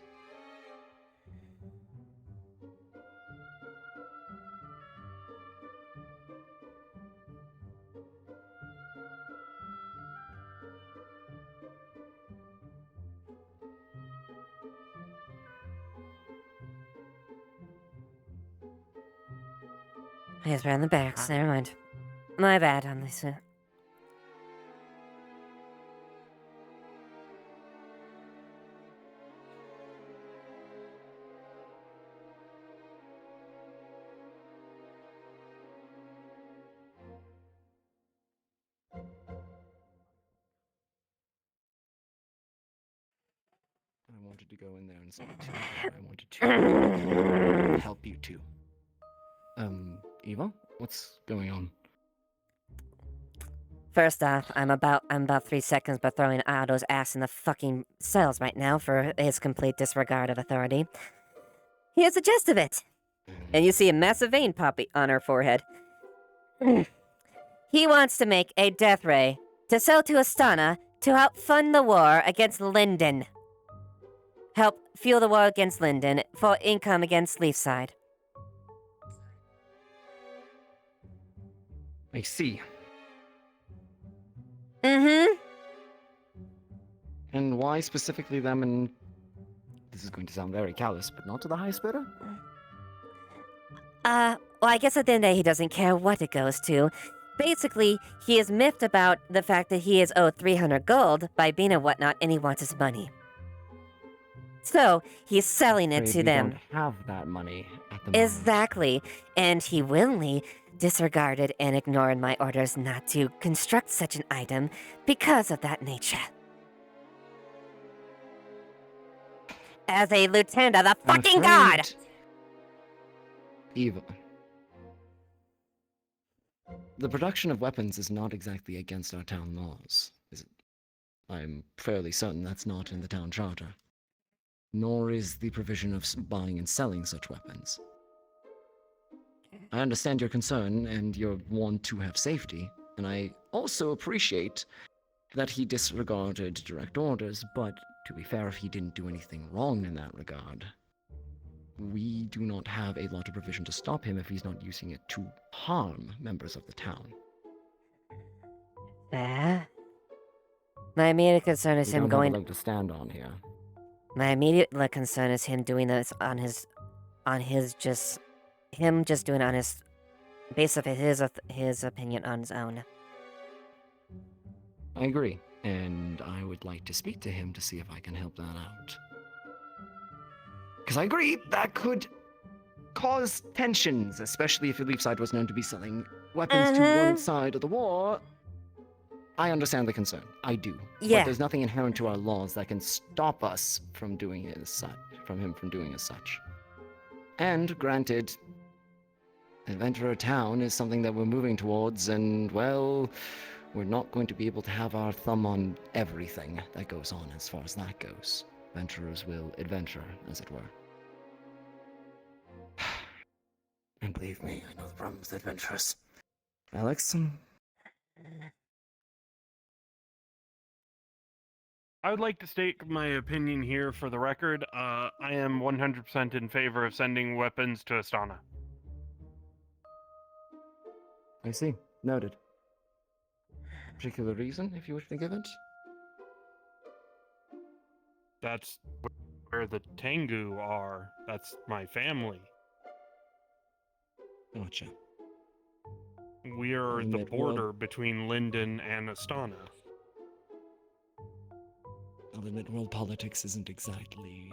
Yes, we're in the barracks. Never mind. My bad on this. I wanted to go in there and speak to you. I wanted to help you too. Eva, what's going on? First off, I'm about 3 seconds by throwing Otto's ass in the fucking cells right now for his complete disregard of authority. Here's the gist of it. And you see a massive vein pop on her forehead. He wants to make a death ray to sell to Astana to help fund the war against Linden. Help fuel the war against Linden for income against Leafside. I see. Mm-hmm. And why specifically them and... This is going to sound very callous, but not to the highest bidder? Well, I guess at the end of the day, he doesn't care what it goes to. Basically, he is miffed about the fact that he is owed 300 gold by Bean and whatnot, and he wants his money. So, he's selling it Afraid to we them. don't have that money at the moment. Exactly. And he willingly disregarded and ignored my orders not to construct such an item because of that nature. As a lieutenant of the I'm fucking god! afraid- Eva. The production of weapons is not exactly against our town laws, is it? I'm fairly certain that's not in the town charter. Nor is the provision of buying and selling such weapons. I understand your concern and your want to have safety, and I also appreciate that he disregarded direct orders, but to be fair, if he didn't do anything wrong in that regard, we do not have a lot of provision to stop him if he's not using it to harm members of the town. Fair. My immediate concern is We him don't going. have a leg to stand on here. My immediate concern is him doing this on his just doing it on his based off his opinion on his own. I agree, and I would like to speak to him to see if I can help that out. Because I agree, that could cause tensions, especially if the Leaf side was known to be selling weapons to one side of the war. I understand the concern. I do. Yeah. But there's nothing inherent to our laws that can stop us from doing it as such, from him from doing as such. And granted, Adventurer Town is something that we're moving towards, and well, we're not going to be able to have our thumb on everything that goes on as far as that goes. Adventurers will adventure, as it were. And believe me, I know the problem with adventurers. Alex? I would like to state my opinion here for the record. I am 100% in favor of sending weapons to Astana. I see. Noted. Particular reason, if you wish to give it? That's where the Tengu are. That's my family. Gotcha. We're the Midworld. border between Linden and Astana. Well, the mid-world politics isn't exactly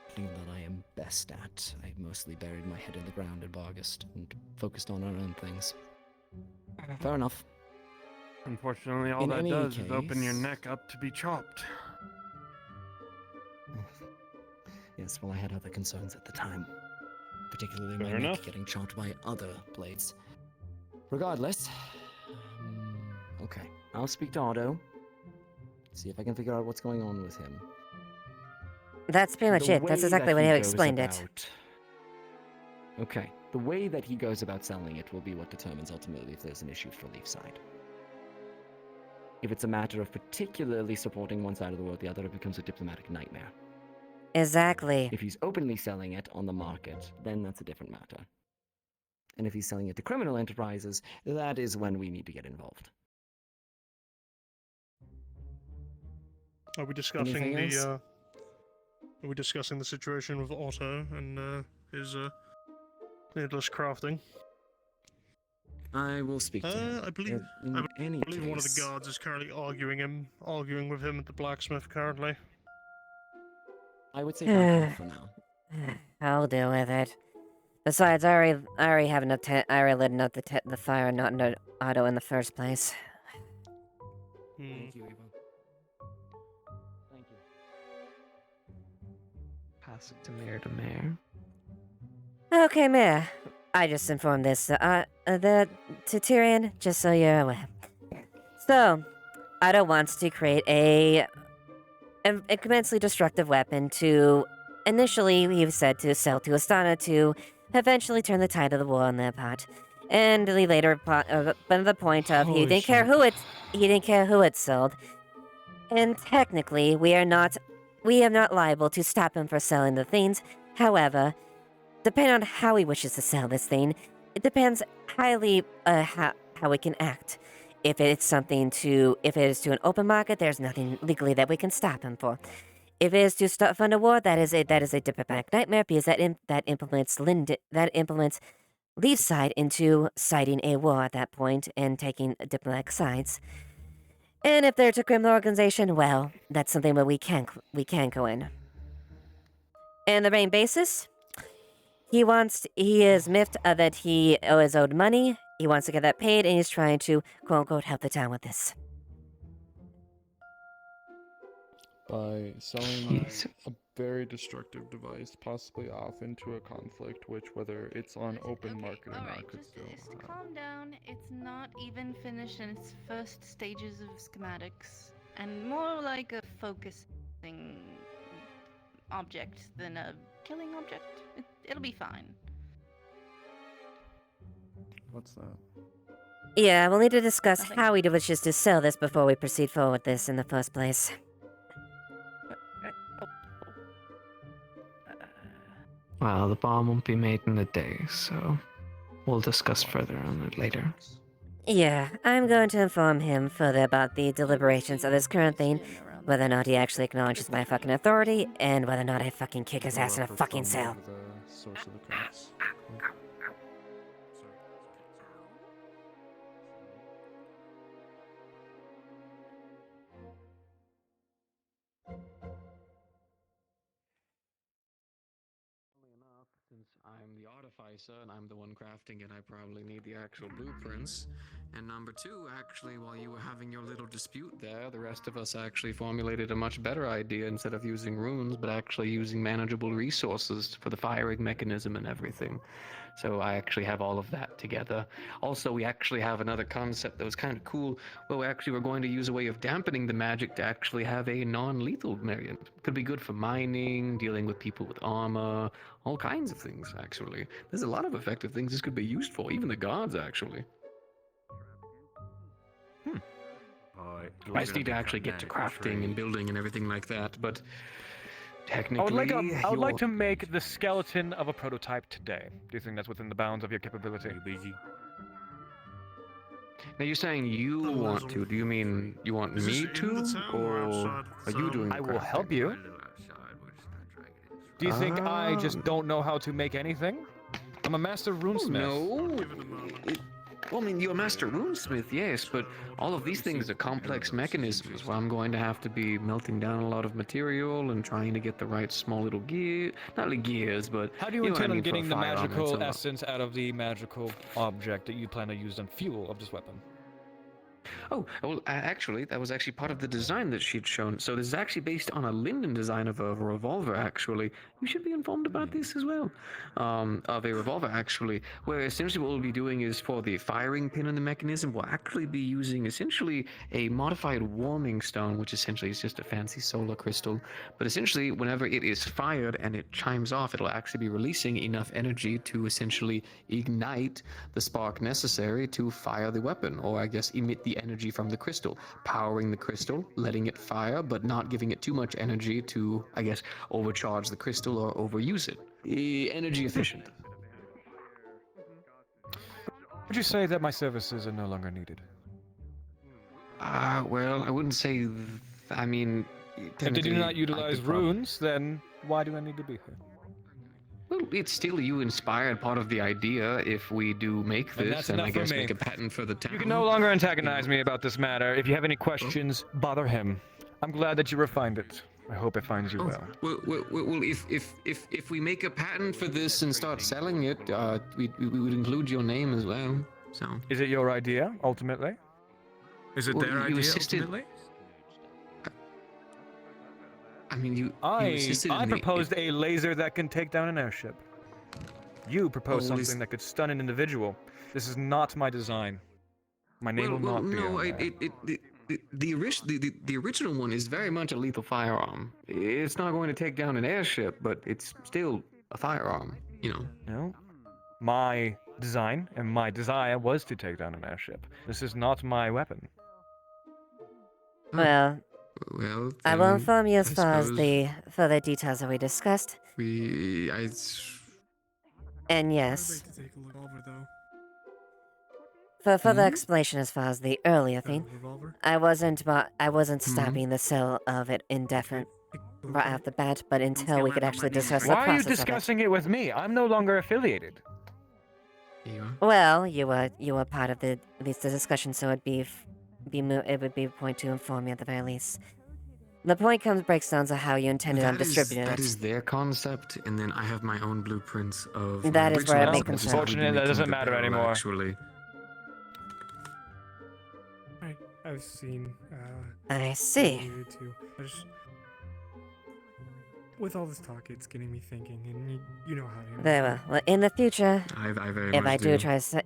something that I am best at. I mostly buried my head in the ground in August and focused on our own things. Fair enough. Unfortunately, all In that any does is open your case- neck up to be chopped. Yes, well, I had other concerns at the time. Particularly my Fair neck enough. getting chopped by other blades. Regardless, okay, I'll speak to Otto. See if I can figure out what's going on with him. That's pretty much The it. That's way exactly that what he he goes explained it. about Okay. The way that he goes about selling it will be what determines ultimately if there's an issue for Leaf side. If it's a matter of particularly supporting one side of the war or the other, it becomes a diplomatic nightmare. Exactly. If he's openly selling it on the market, then that's a different matter. And if he's selling it to criminal enterprises, that is when we need to get involved. Are we discussing Anything else? Are we discussing the situation with Otto and his needless crafting? I will speak to him. I believe In any one of the case- guards is currently arguing with him at the blacksmith currently. I would say back off for now. I'll deal with it. Besides, I already have enough. I already lit enough the fire, not no Otto in the first place. Thank you, Eva. Thank you. Pass it to Mayor. Okay, Mayor. I just informed this to Tyrion, just so you're aware. So, Otto wants to create a immensely destructive weapon to, initially he said to sell to Astana to eventually turn the tide of the war on their part. And the later, but the point of he didn't care who it sold. And technically, we are not liable to stop him for selling the things. However, depending on how he wishes to sell this thing, it depends highly how we can act. If it is to an open market, there's nothing legally that we can stop him for. If it is to fund a war, that is a diplomatic nightmare because that implements Leaf's side into citing a war at that point and taking diplomatic sides. And if there's a criminal organization, well, that's something where we can go in. And the main basis, he is miffed that he is owed money. He wants to get that paid, and he's trying to quote unquote help the town with this. By selling a very destructive device, possibly off into a conflict, which, whether it's on open market or not, could still Calm down. It's not even finished in its first stages of schematics, and more like a focusing object than a killing object. It'll be fine. What's that? Yeah, we'll need to discuss how he wishes to sell this before we proceed forward with this in the first place. Well, the bomb won't be made in a day, so we'll discuss further on it later. Yeah, I'm going to inform him further about the deliberations of this current thing, whether or not he actually acknowledges my fucking authority, and whether or not I fucking kick his ass in a fucking cell. The source of the curse. Since I'm the artificer and I'm the one crafting it, I probably need the actual blueprints. And number two, actually, while you were having your little dispute there, the rest of us actually formulated a much better idea instead of using runes, but actually using manageable resources for the firing mechanism and everything. So I actually have all of that together. Also, we actually have another concept that was kind of cool. Well, we're going to use a way of dampening the magic to actually have a non-lethal variant. Could be good for mining, dealing with people with armor, all kinds of things, actually. There's a lot of effective things this could be used for, even the guards, actually. I just need to actually get to crafting and building and everything like that, but technically... I would like to make the skeleton of a prototype today. Do you think that's within the bounds of your capability? Now you're saying you want to. Do you mean you want me to? Or are you doing the I will crafting? help you. Do you think I just don't know how to make anything? I'm a master runesmith. No. Well, I mean, you're a master runesmith, yes, but all of these things are complex mechanisms where I'm going to have to be melting down a lot of material and trying to get the right small little gear. Not really gears, but... How do you know what I intend on mean, for a getting the firearm, it's magical a lot. essence out of the magical object that you plan to use on fuel of this weapon? Oh, well, actually, that was actually part of the design that she'd shown. So this is actually based on a Linden design of a revolver, actually. You should be informed about this as well. Of a revolver, actually, where essentially what we'll be doing is for the firing pin on the mechanism, we'll actually be using essentially a modified warming stone, which essentially is just a fancy solar crystal. But essentially, whenever it is fired and it chimes off, it'll actually be releasing enough energy to essentially ignite the spark necessary to fire the weapon, or I guess emit the energy from the crystal, powering the crystal, letting it fire, but not giving it too much energy to, I guess, overcharge the crystal or overuse it. Energy efficient. Would you say that my services are no longer needed? Well, I wouldn't say. I mean, If they do technically, not I utilize could prob- runes, then why do I need to be here? Well, it's still you inspired part of the idea if we do make And this, that's and I enough for guess me. make a patent for the town. You can no longer antagonize me about this matter. If you have any questions, bother him. I'm glad that you refined it. I hope it finds you well. Well, if we make a patent for this and start selling it, we would include your name as well. So. Is it your idea, ultimately? Is it Well, their you idea, assisted- ultimately? I mean, you I assisted in the- proposed a laser that can take down an airship. You proposed Oh, well, something that could stun an individual. This is not my design. My name will not be no, on there. the original one is very much a lethal firearm. It's not going to take down an airship, but it's still a firearm, you know. No. My design and my desire was to take down an airship. This is not my weapon. Well, Well, I will then, inform you as I far as suppose the further details that we discussed. And yes, I'd like to take a look over though. for further explanation as far as the earlier thing, revolver? I wasn't stopping the sale of it indefinite right off the bat, but until we could actually discuss the Why are you process of it. discussing it with me? I'm no longer affiliated. Well, you were part of this discussion, so it would be a point to inform you at the very least. The point breaks down to how you intended on distributing That it. is their concept, and then I have my own blueprints of. That is where it original may concept, which is concern. how we'd be Unfortunate, that making doesn't the matter barrel, anymore. Actually. I've seen. I see. what you alluded to. With all this talk, it's getting me thinking, and you know how I am. Very well. Well, in the future, I very if much I do.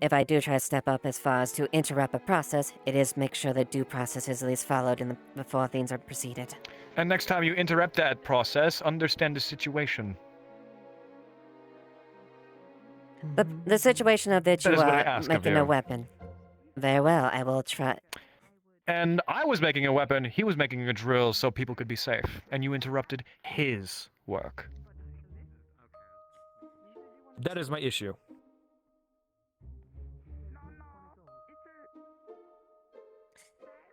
if I do try to step up as far as to interrupt a process, it is make sure that due process is at least followed before things are proceeded. And next time you interrupt that process, understand the situation. The situation of that That you is what I are ask of making you. a weapon. Very well, I will try. And I was making a weapon, he was making a drill so people could be safe. And you interrupted his work. That is my issue.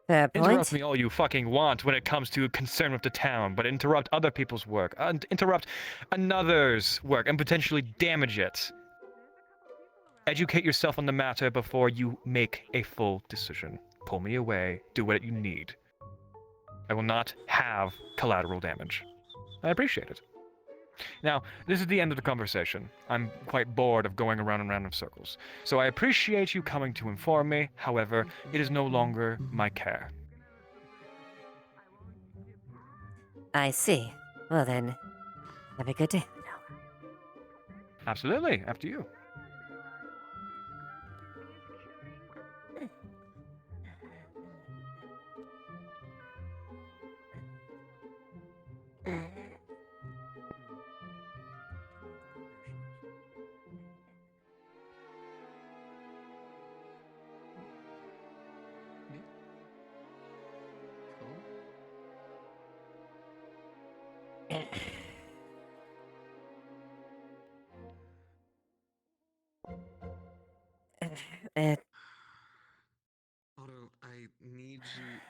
Fair point. Interrupt me all you fucking want when it comes to concern with the town, but interrupt other people's work, interrupt another's work, and potentially damage it. Educate yourself on the matter before you make a full decision. Pull me away, do what you need. I will not have collateral damage. I appreciate it. Now, this is the end of the conversation. I'm quite bored of going around and round in circles. So I appreciate you coming to inform me, however, it is no longer my care. I see. Well then, have a good day. Absolutely, after you. Otto, I need you.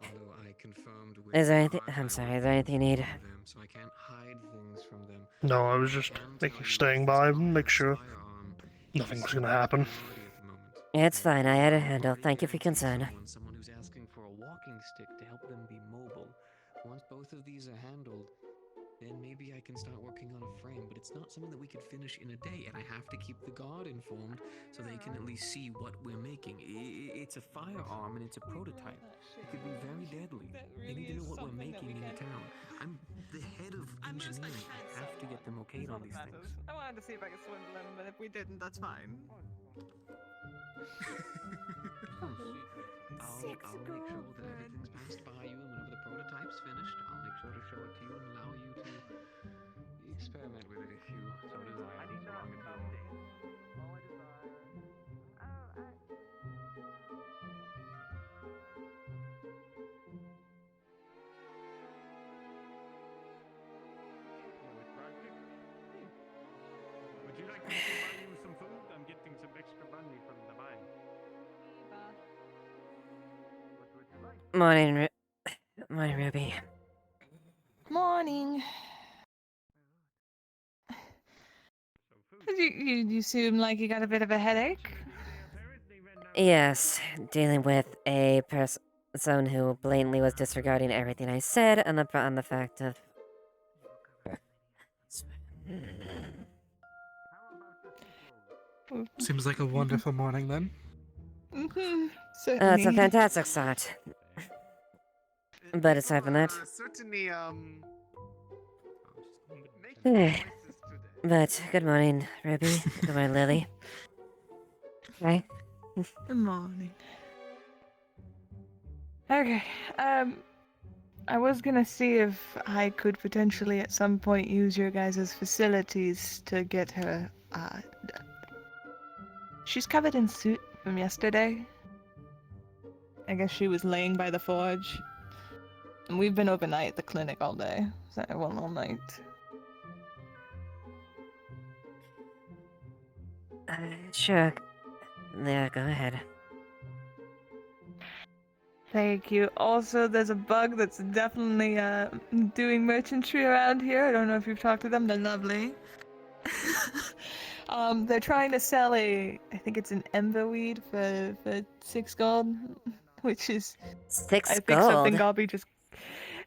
Although I confirmed with Is there anything? Clark I'm I sorry. will Is there anything you need? them, so I can't hide things from them. No, I was just staying by, make sure nothing was gonna happen. It's fine. I had a handle. Thank you for your concern. Someone who's asking for a walking stick to help them be mobile. Once both of these are handled, then maybe I can start working on a frame, but it's not something that we could finish in a day, and I have to keep the guard informed so they can at least see what we're making. It's a firearm and it's a prototype. It could be very deadly. They need to know what we're making in the town. I'm the head of engineering. I have to get them okayed on these things. I wanted to see if I could swindle him, but if we didn't, that's fine. I'll make sure that everything's passed by you, and whenever the prototype's finished, I'll make sure to show it to you and allow you to experiment with it if you so desire. I need to Would you like me to buy you some food? I'm getting some extra money from the mine. What would you like? Morning, Ruby. Morning. You seem like you got a bit of a headache. Yes, dealing with a person who blatantly was disregarding everything I said on the fact of. Seems like a wonderful morning then. It's a fantastic start. But aside from that. Certainly, But good morning, Ruby. Good morning, Lily. Hi. Good morning. Okay, I was gonna see if I could potentially at some point use your guys' facilities to get her, she's covered in soot from yesterday. I guess she was laying by the forge. And we've been overnight at the clinic all day. So well, all night. Sure. Yeah, go ahead. Thank you. Also, there's a bug that's definitely doing merchantry around here. I don't know if you've talked to them. They're lovely. They're trying to sell I think it's an emberweed for 6 gold, which is 6 I think gold? something Gobby just.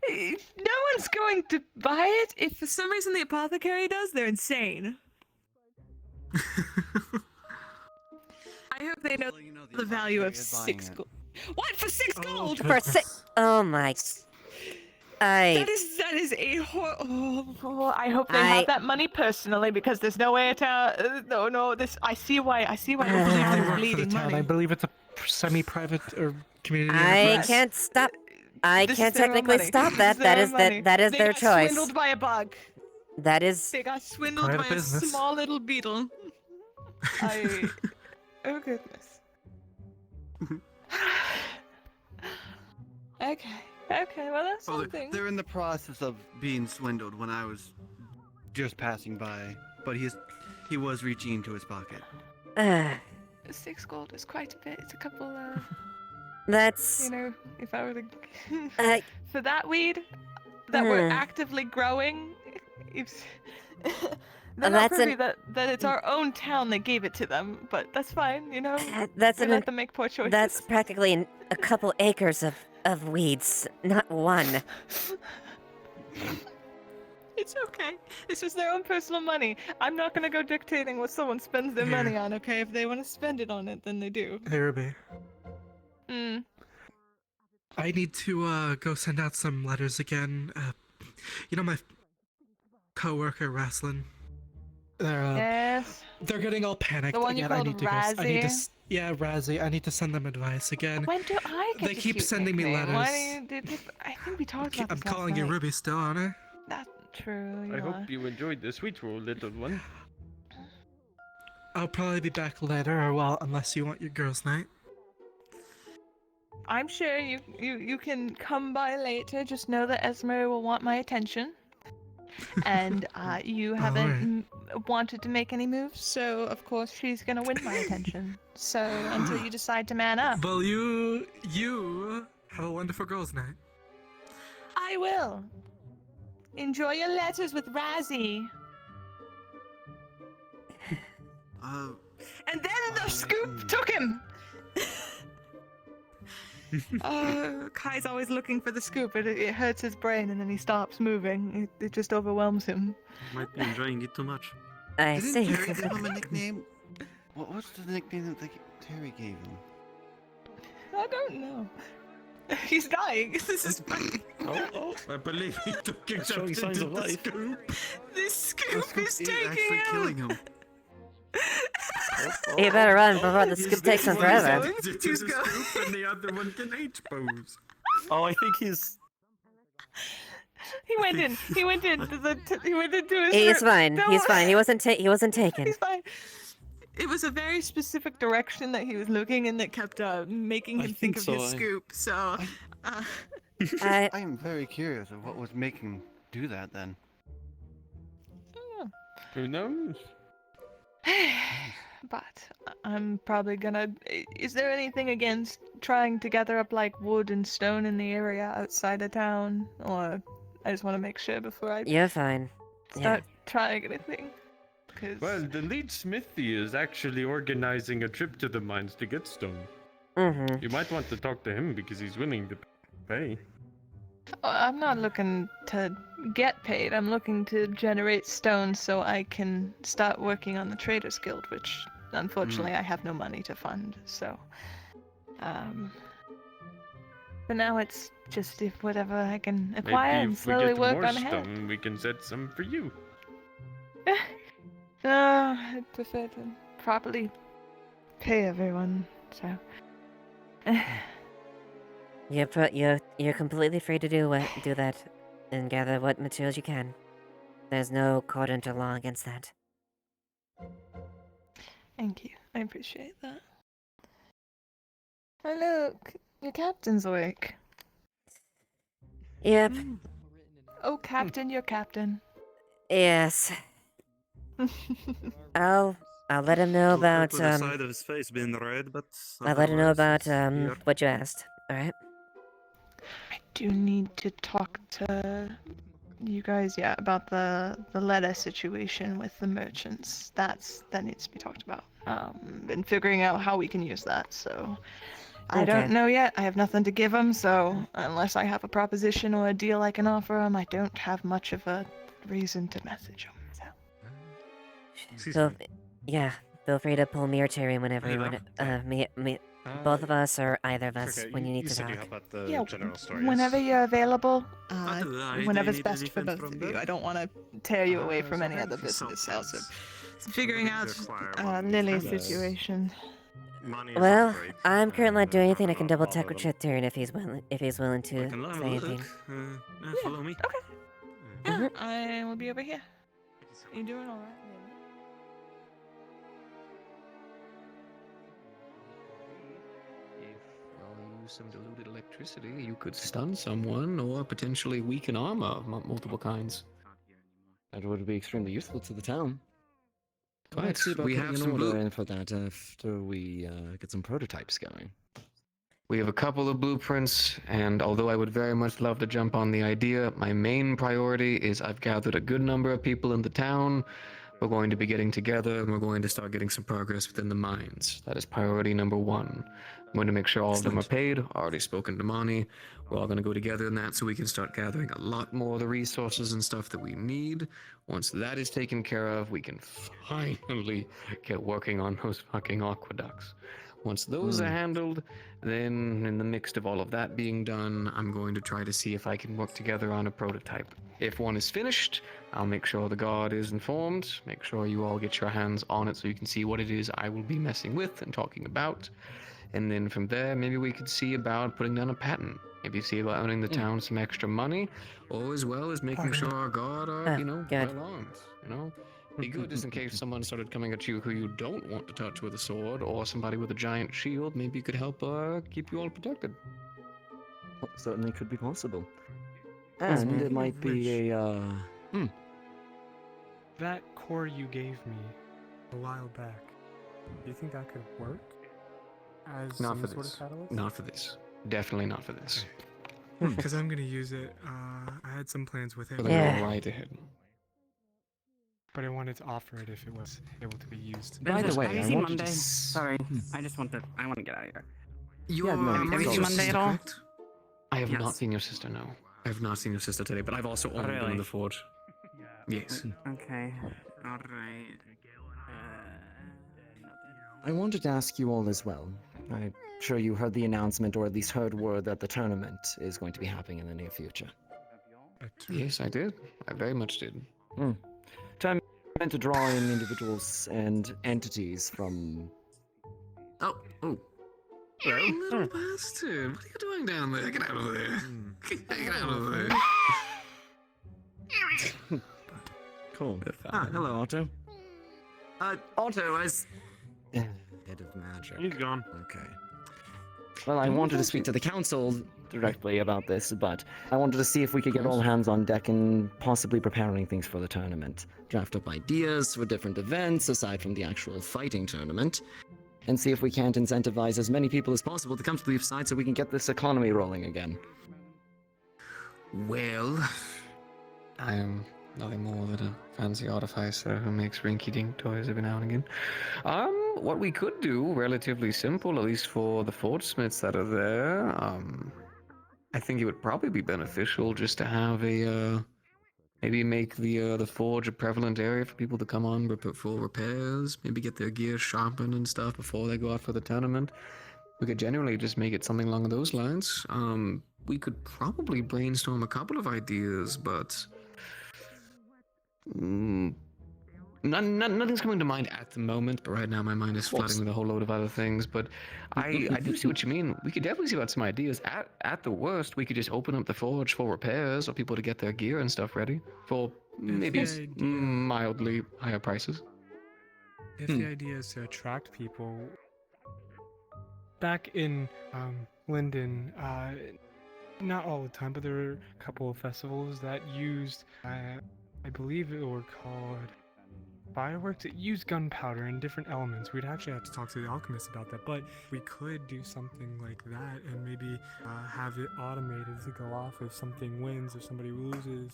No one's going to buy it. If for some reason the apothecary does, they're insane. I hope they know the value of 6 gold. What, for 6 gold? For 6. Oh my. That is a I hope they have that money personally, because there's no way a town. No. This I see why. I believe I there's work for the bleeding town. money. I believe it's a semi-private or community I enterprise. can't stop. I This can't is their own technically money. stop This that. their That own is money. that is They their got choice. Swindled by a bug. That is. They got swindled Private by business. a small little beetle. Oh goodness. Okay, well that's something. They're in the process of being swindled when I was just passing by, but he was reaching into his pocket. 6 gold is quite a bit. It's a couple. That's. You know, if I were to for that weed that we're actively growing, it's. They're not That's privy that it's our own town that gave it to them, but that's fine, you know. That's we let them make poor choices. That's practically a couple acres of weeds, not one. It's okay. It's just their own personal money. I'm not gonna go dictating what someone spends their money on. Okay, if they want to spend it on it, then they do. Hey, Ruby. I need to go send out some letters again. You know my coworker, Raslin. Yes. They're getting all panicked The one you again. I called need to go. I need to. Razzie? Yeah, Razzie. I need to send them advice again. When do I get They the keep cute sending me nickname? letters. Why do you, I think we talked about I'm this last calling you night. Ruby still, aren't I? That's true. I You hope are. you enjoyed the sweet roll, little one. I'll probably be back later, or well, unless you want your girls' night. I'm sure you can come by later. Just know that Esmer will want my attention. And you haven't wanted to make any moves, so of course she's gonna win my attention. So until you decide to man up. Well, you have a wonderful girls' night. I will. Enjoy your letters with Razzie. And then the scoop took him. Kai's always looking for the scoop, and it hurts his brain, and then he stops moving. It just overwhelms him. Might be enjoying it too much. I Didn't see. Terry give him a nickname? What's the nickname that Terry gave him? I don't know. He's dying. This is I believe he took Showing signs of life. This scoop is He's taking actually him. killing him. You better run before the scoop takes him forever. He's going. And the other one can H-pose. Oh, I think he's. He went in. He went into his. He's room. fine. Don't He's worry. fine. He wasn't taken. He's fine. It was a very specific direction that he was looking in that kept making him think of his scoop. So, I am very curious of what was making him do that then. Who knows? But I'm probably gonna. Is there anything against trying to gather up like wood and stone in the area outside of town? Or I just want to make sure before I You're fine. start trying anything. Well, the lead smithy is actually organizing a trip to the mines to get stone. Mm-hmm. You might want to talk to him because he's willing to pay. I'm not looking to get paid. I'm looking to generate stone so I can start working on the Traders Guild, which unfortunately I have no money to fund. So, for now it's just if whatever I can acquire Maybe and if we slowly get work more on ahead. stone, we can set some for you. No, I prefer to properly pay everyone. So. You're completely free to do that, and gather what materials you can. There's no court into law against that. Thank you. I appreciate that. Oh look, your captain's awake. Yep. Oh, Captain, your captain. Yes. I'll let him know about The side of his face being red, but I'll let him know otherwise about it's here. what you asked. All right. I do need to talk to you guys, about the letter situation with the merchants. That needs to be talked about. And figuring out how we can use that. So I don't Okay. know yet. I have nothing to give them. So unless I have a proposition or a deal I can offer them, I don't have much of a reason to message them. Feel free to pull me or Terry whenever you want it. Both of us or either of us when you need to said you talk. have about the general store. Yes? Whenever you're available, do whenever's need best for anything both from of you. them? I don't want to tear you away from any other business. Also, figuring out Lily's situation. Well, I'm currently not doing anything. I can double check with Tyrion if he's willing to Can have say a anything. look. Follow me. Yeah, Mm-hmm. I will be over here. You doing all right, Lily? If you use some diluted electricity, you could stun someone or potentially weaken armor of multiple kinds. That would be extremely useful to the town. Quite. Let's see about We putting have an some order blue- in for that after we get some prototypes going. We have a couple of blueprints, and although I would very much love to jump on the idea, my main priority is I've gathered a good number of people in the town. We're going to be getting together, and we're going to start getting some progress within the mines. That is priority number one. I'm going to make sure all of them are paid. Already spoken to Monty. We're all going to go together in that so we can start gathering a lot more of the resources and stuff that we need. Once that is taken care of, we can finally get working on those fucking aqueducts. Once those are handled, then in the mix of all of that being done, I'm going to try to see if I can work together on a prototype. If one is finished, I'll make sure the guard is informed, make sure you all get your hands on it so you can see what it is I will be messing with and talking about. And then from there, maybe we could see about putting down a patent. Maybe see about earning the town some extra money, or as well as making sure our guard are, good. well armed, Be good just in case someone started coming at you who you don't want to touch with a sword, or somebody with a giant shield. Maybe you could help keep you all protected. Certainly could be possible. Yes, And man. it might be a, That core you gave me a while back, do you think that could work? As Not some for sort this. of catalyst? Not for this. Definitely not for this. Because I'm gonna use it. I had some plans with it. Well, then go right ahead. But I wanted to offer it if it was able to be used. By the way, have you I seen wanted Monday? to Sorry, I want to get out of here. You're no, Marie's have you seen sister, Monday at all? correct? I have not Yes. seen your sister, no. I have not seen your sister today, but I've also only been in Really? the forge. Yes. Okay. Alright. I wanted to ask you all as well. I'm sure you heard the announcement, or at least heard word that the tournament is going to be happening in the near future. Yes, I did. I very much did. Tournament meant to draw in individuals and entities from. Oh. Little bastard. What are you doing down there? Get out of there. Get out of there. Cool. Hello, Otto. Otto, as Bit of magic. He's gone. Okay. Well, I wanted to speak to the council directly about this, but I wanted to see if we could get all hands on deck and possibly preparing things for the tournament. Draft up ideas for different events aside from the actual fighting tournament, and see if we can't incentivize as many people as possible to come to the side so we can get this economy rolling again. Well, I am nothing more than a fancy artificer who makes rinky-dink toys every now and again. What we could do, relatively simple, at least for the forge smiths that are there, I think it would probably be beneficial just to have maybe make the forge a prevalent area for people to come on for repairs, maybe get their gear sharpened and stuff before they go out for the tournament. We could generally just make it something along those lines. We could probably brainstorm a couple of ideas, but nothing's coming to mind at the moment. But right now, my mind is flooding with a whole load of other things. But I do see what you mean. We could definitely see about some ideas. At the worst, we could just open up the forge for repairs or people to get their gear and stuff ready for maybe mildly higher prices. If the idea is to attract people, back in Linden, not all the time, but there were a couple of festivals that used, I believe it were called fireworks. It used gunpowder and different elements. We'd actually have to talk to the alchemist about that, but we could do something like that and maybe have it automated to go off if something wins, if somebody loses.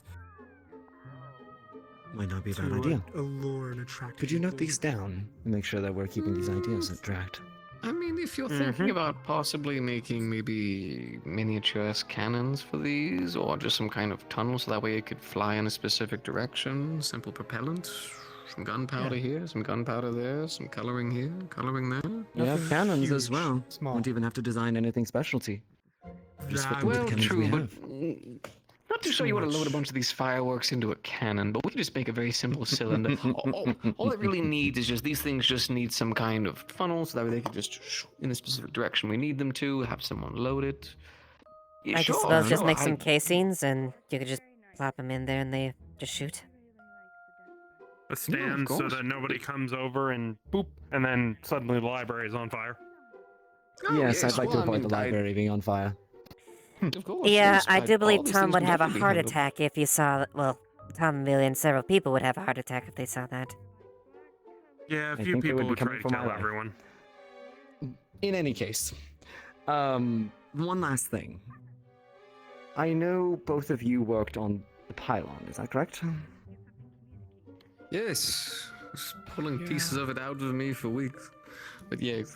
Might not be a bad to idea. Allure and attract Could you note people. these down and make sure that we're keeping these ideas at track? I mean, if you're thinking about possibly making maybe miniature cannons for these, or just some kind of tunnel so that way it could fly in a specific direction, simple propellant, some gunpowder here, some gunpowder there, some coloring here, coloring there. We have cannons as huge, well. small. Won't even have to design anything specialty. Just fit them with Well, the cannons true, we but have. not too sure you want to load a bunch of these fireworks into a cannon, but we can just make a very simple cylinder. All it really needs is just, these things just need some kind of funnel so that way they can just in the specific direction we need them to, have someone load it. Yeah, I sure, suppose just no, make some casings and you could just plop them in there and they just shoot. A stand so that nobody comes over and boop, and then suddenly the library is on fire. Yes, I'd like to avoid the library being on fire. Of course. Yeah, yes, I do believe all these Tom things would can have a definitely be heart handled. attack if you saw. Well, Tom, Amelia, and several people would have a heart attack if they saw that. Yeah, a I few think they would people be would try coming to for my tell life. everyone. In any case, one last thing. I know both of you worked on the pylon, is that correct? Yes, just pulling pieces of it out of me for weeks. But yes.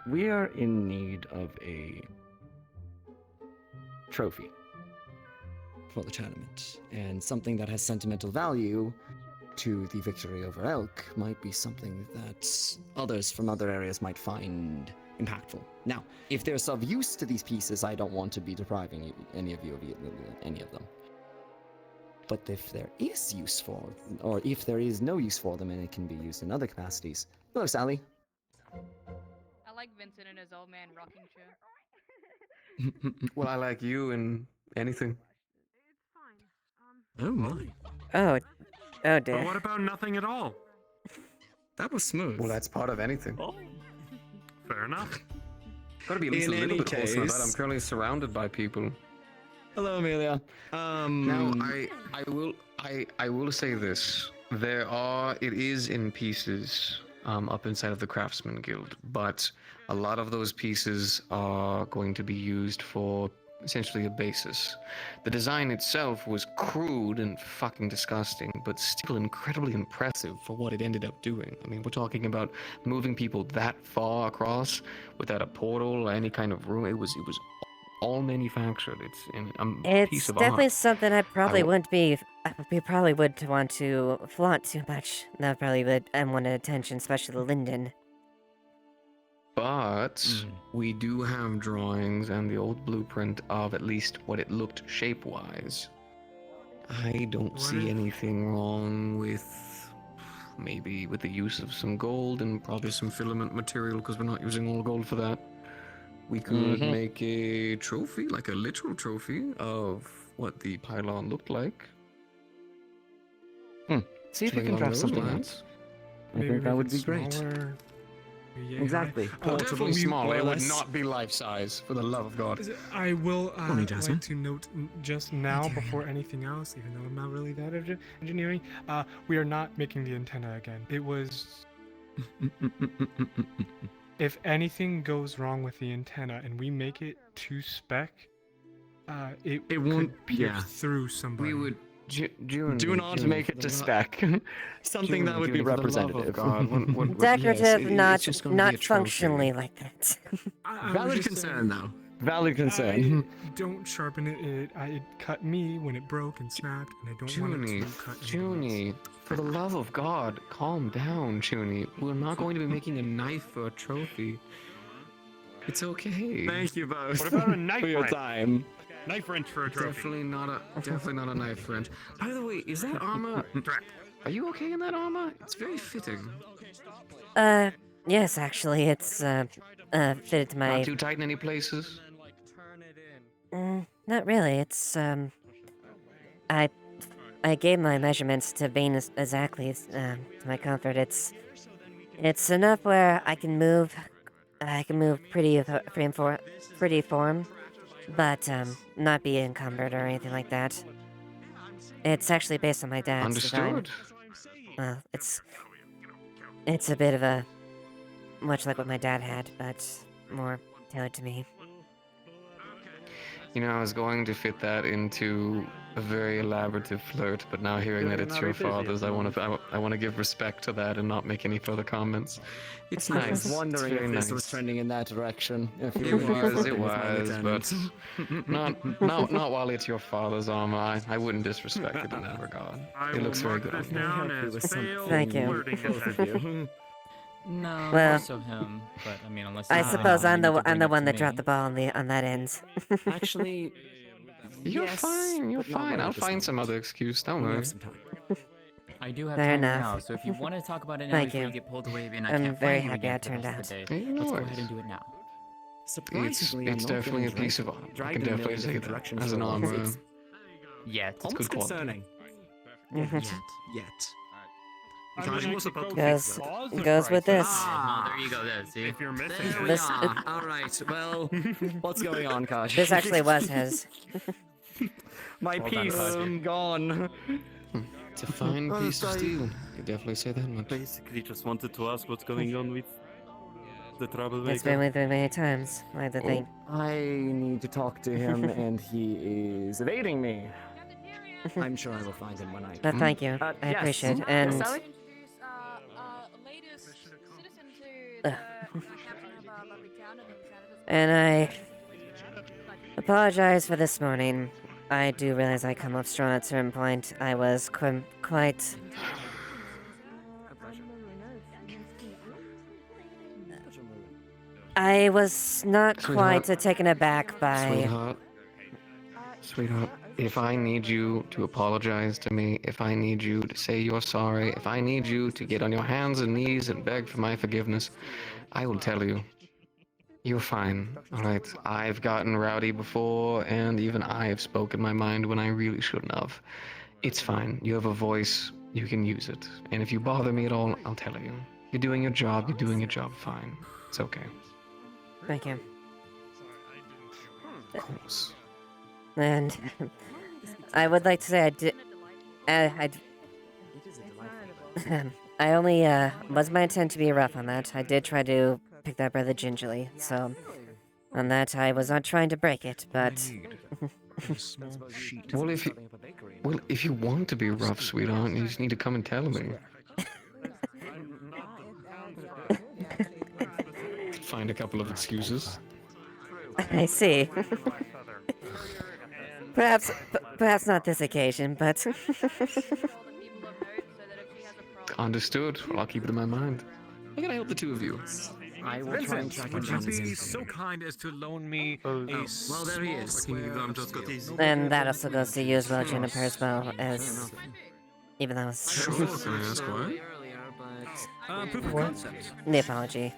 We are in need of a trophy for the tournament, and something that has sentimental value to the victory over Elk might be something that others from other areas might find impactful. Now, if there's of use to these pieces, I don't want to be depriving any of you of any of them. But if there is use for, or if there is no use for them and it can be used in other capacities. Hello, Sally. I like Vincent in his old man rocking chair. Well, I like you in anything. Oh my. Oh But dear. what about nothing at all? That was smooth. Well, that's part of anything. Fair enough. Gotta be at least In a little any bit wholesome about it. I'm case- currently surrounded by people. Hello, Amelia. Now, I will say this. It is in pieces up inside of the Craftsman Guild, but a lot of those pieces are going to be used for essentially a basis. The design itself was crude and fucking disgusting, but still incredibly impressive for what it ended up doing. I mean, we're talking about moving people that far across without a portal or any kind of room. It was all manufactured. It's a piece It's of definitely art. something I probably w- wouldn't be. We probably would want to flaunt too much. That probably would want attention, especially Lyndon. But we do have drawings and the old blueprint of at least what it looked shape-wise. I don't see anything wrong with maybe with the use of some gold and probably some filament material because we're not using all gold for that. We could make a trophy, like a literal trophy of what the pylon looked like. See if you can draft something else. I think that would be great. Smaller, Exactly. Definitely small. It would not be life-size, for the love of God. I will Only like Jasmine. to note just now, before anything else, even though I'm not really that engineering, we are not making the antenna again. It was... If anything goes wrong with the antenna and we make it to spec, it won't- could pierce yeah. through somebody. We would Do not make it to spec. Something that would be representative. Decorative, not just gonna be not a trophy. functionally like that. I was Valid just concern, saying, though. Valid concern. Don't sharpen it. It cut me when it broke and snapped, and I don't want it to cut Junie, for the love of God, calm down, Junie. We're not going to be making a knife for a trophy. It's okay. Thank you both. What about a knife for your wrench? time. Knife wrench for a trophy. Definitely not a knife wrench. By the way, is that armor? Are you okay in that armor? It's very fitting. Yes, actually, it's fitted to my. Not too tight in any places. Not really. It's I gave my measurements to Bane exactly to my comfort. It's enough where I can move pretty form, but not be encumbered or anything like that. It's actually based on my dad's design. Understood. Well, it's a bit of a much like what my dad had, but more tailored to me. You know, I was going to fit that into a very elaborative flirt, but now hearing that it's your father's, I want to give respect to that and not make any further comments. It's I nice. was wondering it's very if this nice. was trending in that direction. If It you were was, flirting with my but lieutenant. not while it's your father's armor. I wouldn't disrespect it in that regard. It looks very good on you. Thank you. No, Well, more so him. But I mean, unless I you suppose I'm need to the bring it one to that dropped me. the ball on that end. Actually, You're yes, fine. You're but not fine. right I'll at this find moment. some other excuse. Don't We worry. have some time. I do have Fair time enough. now, so if you want to talk about it now Thank before you. you get pulled away and I I'm can't very find you happy again I for the turned rest of out. the day, Hey, no let's go worries. ahead and do it now. Surprisingly, It's I'm not definitely a feeling piece of dragged- art. I dragged can in a definitely million say different that directions as for an a while. armor. It's Yet. It's almost good quality. concerning. Mhm. Yet. I Thought mean, he I was could about to go Goes fix that. goes with this. Oh, there you go. There, see? If you're missing There it. we This- are. All right. Well, what's going on, Kaj? This actually was his. My Well done, piece Kaj. gone. It's a fine Well, piece of I- steel. You definitely say that much. Basically, just wanted to ask what's going on with the troublemaker. It's been with me many times. Like the thing. I need to talk to him, and he is evading me. I'm sure I will find him when I. But thank you. I yes. appreciate it. Yes, And Sally? and I apologize for this morning. I do realize I come off strong at a certain point. I was quite. I was not Sweetheart. quite taken aback by. Sweetheart, if I need you to apologize to me, if I need you to say you're sorry, if I need you to get on your hands and knees and beg for my forgiveness, I will tell you. You're fine, alright? I've gotten rowdy before, and even I've spoken my mind when I really shouldn't have. It's fine. You have a voice. You can use it. And if you bother me at all, I'll tell you. You're doing your job. You're doing your job fine. It's okay. Thank you. Of course. And I would like to say I did. I only was my intent to be rough on that. I did try to pick that brother gingerly, so On that, I was not trying to break it, but. Well, if you want to be rough, sweetheart, you just need to come and tell me. Find a couple of excuses. I see. Perhaps not this occasion, but. Understood. Well, I'll keep it in my mind. How can I help the two of you? I will try and track him would you down. be so kind as to loan me a well, there he small is. square of steel? And that also goes to you as well, Juniper, as well as. Even though it's. Sure, can I ask why? Proof of What? concept. The apology.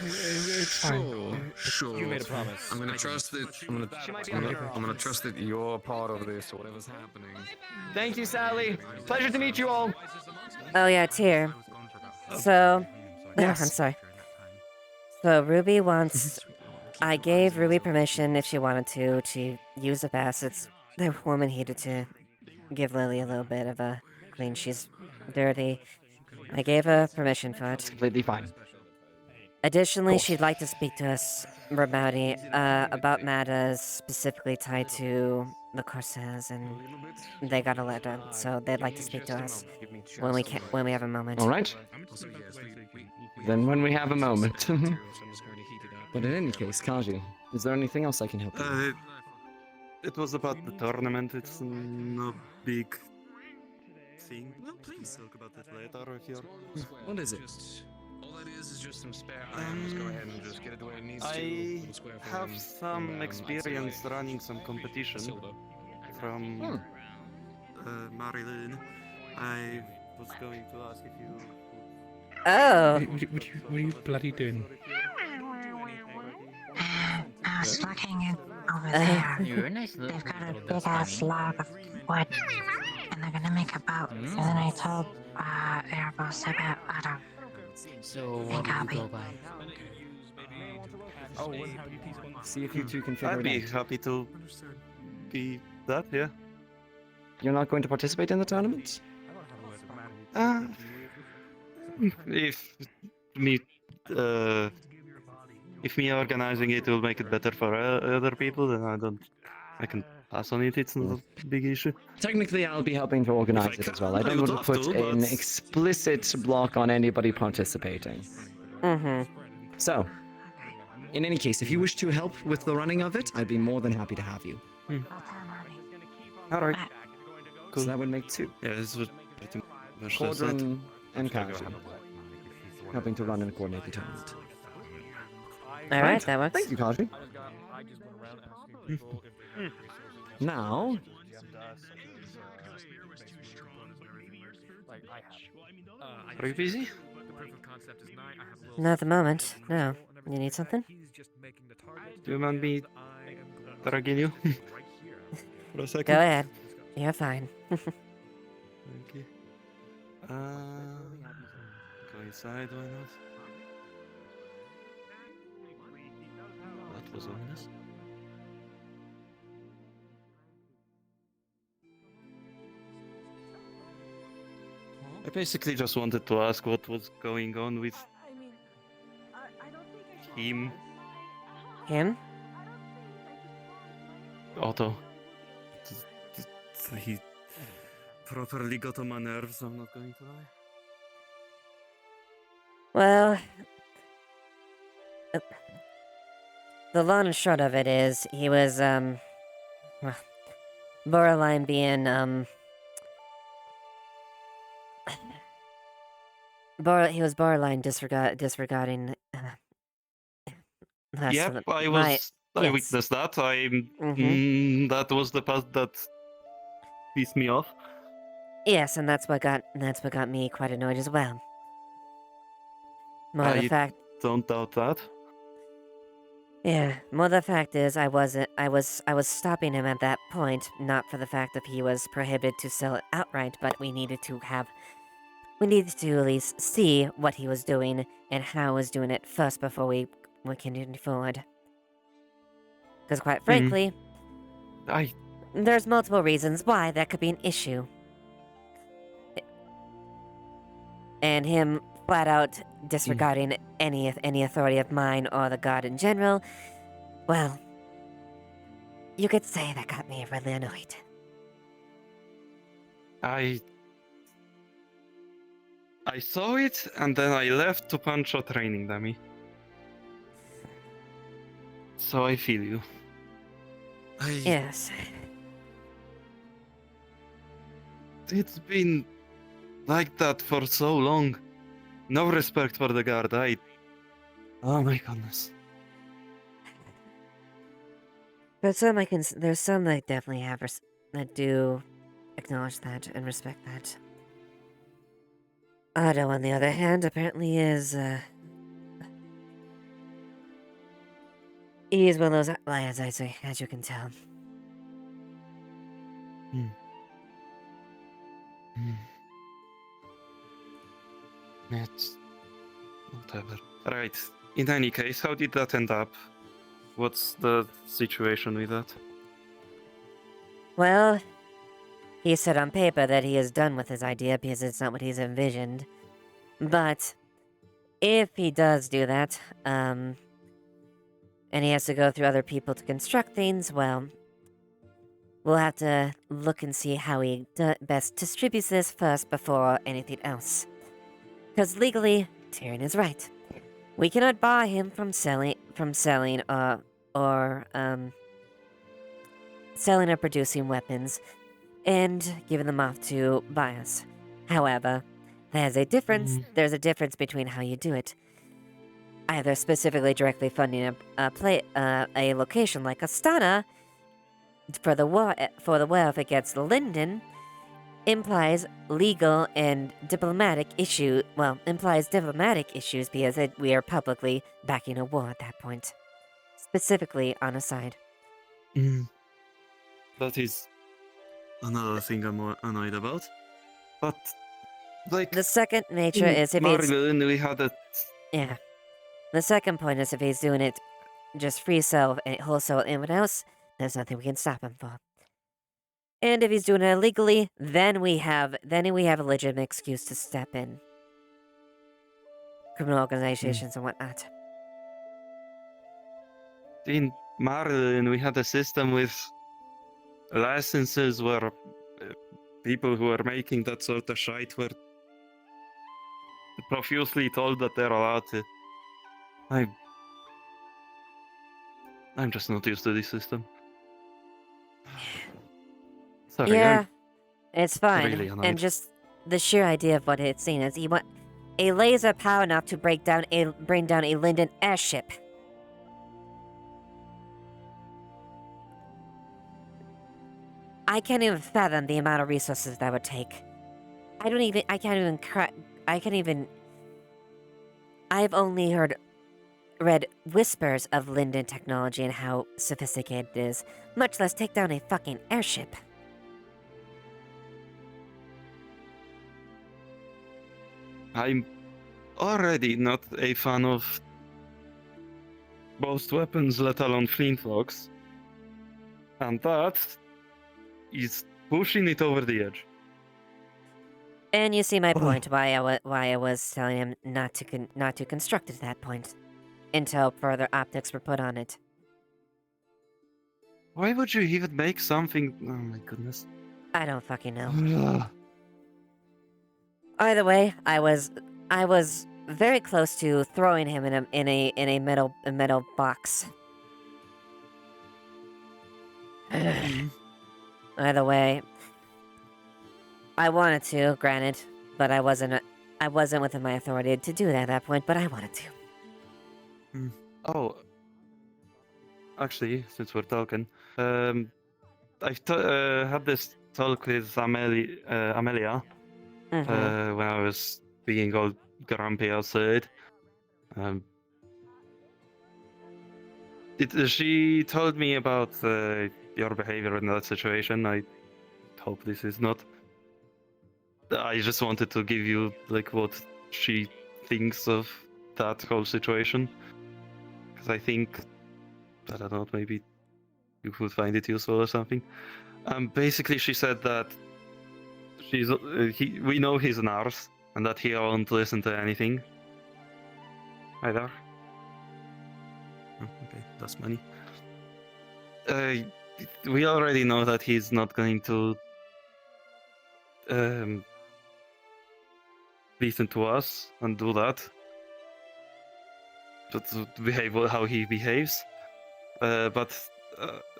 It's fine. Sure. You made a promise. I'm gonna trust that. I'm gonna trust that you're part of this or whatever's happening. Thank you, Sally. Pleasure to meet you all. Oh, yeah, Tyr. So. Yes. I'm sorry. So, Ruby wants. I gave Ruby permission if she wanted to use the facets. The woman needed to give Lily a little bit of a clean. She's dirty. I gave her permission for it. Completely fine. Additionally, she'd like to speak to us about matters specifically tied to the Corsairs, and they got a letter, so they'd like to speak to us when we have a moment. All right. Then when we have a moment. But in any case, Kaji, is there anything else I can help you with? It was about the tournament. It's no big thing. No, please talk about it later if you're. What is it? All that is just some spare items. Go ahead and just get it the way it needs to. I Little square have frame, some I'd say experience like running some competition Silver. from Marilyn. I was going to ask if you. Oh. What are you bloody doing? I was looking over there. You're a nice little. They've got a big ass log of wood, and they're gonna make a boat. And then I told Erebos about Otto. So And what do you Copy. go by? See if you two can figure I'd be it out. happy to be that, yeah. You're not going to participate in the tournament? If me, if me organizing it will make it better for other people, then I can pass on it. It's not a big issue. Technically, I'll be helping to organize it as well. I I don't would want to love put to, an but- explicit block on anybody participating. Mm-hmm. So, in any case, if you wish to help with the running of it, I'd be more than happy to have you. Alright. So that would make two. Yeah, this was pretty much just that. Cauldron and Kaji. Helping to run and coordinate the tournament. Alright, that works. Thank you, Kaji. Now, Are you busy? Not at the moment. No. You need something? Do you mind me dragging you for a second? Go ahead. You're fine. Thank you. Go inside, why not? That was ominous. I basically just wanted to ask what was going on with him, Him? Otto. He properly got on my nerves, I'm not going to lie. Well, the long and short of it is, he was, well, borderline being, he was borderline disregarding, Yep, I yes. witnessed that. Mhm. That was the part that pissed me off. Yes, and that's what got me quite annoyed as well. More the fact, Don't doubt that. yeah, more the fact is, I was stopping him at that point, not for the fact that he was prohibited to sell it outright, but we needed to at least see what he was doing and how he was doing it first before we continued forward. Because quite frankly, there's multiple reasons why that could be an issue. And him flat out disregarding any authority of mine or the guard in general, well, you could say that got me really annoyed. I saw it, and then I left to punch a training dummy. So I feel you. Yes. It's been like that for so long. No respect for the guard. Oh my goodness. But there's some that definitely have that do acknowledge that and respect that. Otto, on the other hand, apparently is he is one of those outliers, as you can tell. It's whatever. Right. In any case, how did that end up? What's the situation with that? Well, he said on paper that he is done with his idea because it's not what he's envisioned. But if he does do that, and he has to go through other people to construct things, well, we'll have to look and see how he best distributes this first before anything else. Because legally, Tyrion is right. We cannot bar him from selling or producing weapons and giving them off to buyers. However, there's a difference. There's a difference between how you do it. Either specifically directly funding a location like Astana for the war if it gets Linden implies legal and diplomatic issues because we are publicly backing a war at that point. Specifically on a side. That is another thing I'm annoyed about. But, like... The second nature is if it's... we had a... Yeah. The second point is if he's doing it just free sell and wholesale anyone else, there's nothing we can stop him for. And if he's doing it illegally, then we have a legitimate excuse to step in. Criminal organizations and whatnot. In Maryland, we had a system with licenses where people who are making that sort of shite were profusely told that they're allowed to. I'm just not used to this system. Sorry, yeah, it's fine. really annoyed. And just the sheer idea of what it's seen as, you want a laser power enough to bring down a Linden airship. I can't even fathom the amount of resources that would take. I've only read whispers of Linden technology and how sophisticated it is, much less take down a fucking airship. I'm already not a fan of most weapons, let alone flintlocks. And that is pushing it over the edge. And you see my point why I was telling him not to construct it at that point until further optics were put on it. Why would you even make something? Oh my goodness. I don't fucking know. Either way, I was very close to throwing him in a metal box. Either way, I wanted to, granted, but I wasn't within my authority to do that at that point, but I wanted to. Oh, actually, since we're talking, I had this talk with Amelia when I was being all grumpy outside. She told me about your behavior in that situation. I hope this is not. I just wanted to give you like what she thinks of that whole situation, because I think, I don't know, maybe you would find it useful or something. Basically, she said that we know he's an arse, and that he won't listen to anything either. Oh, okay, that's money. We already know that he's not going to listen to us and do that. To behave how he behaves. But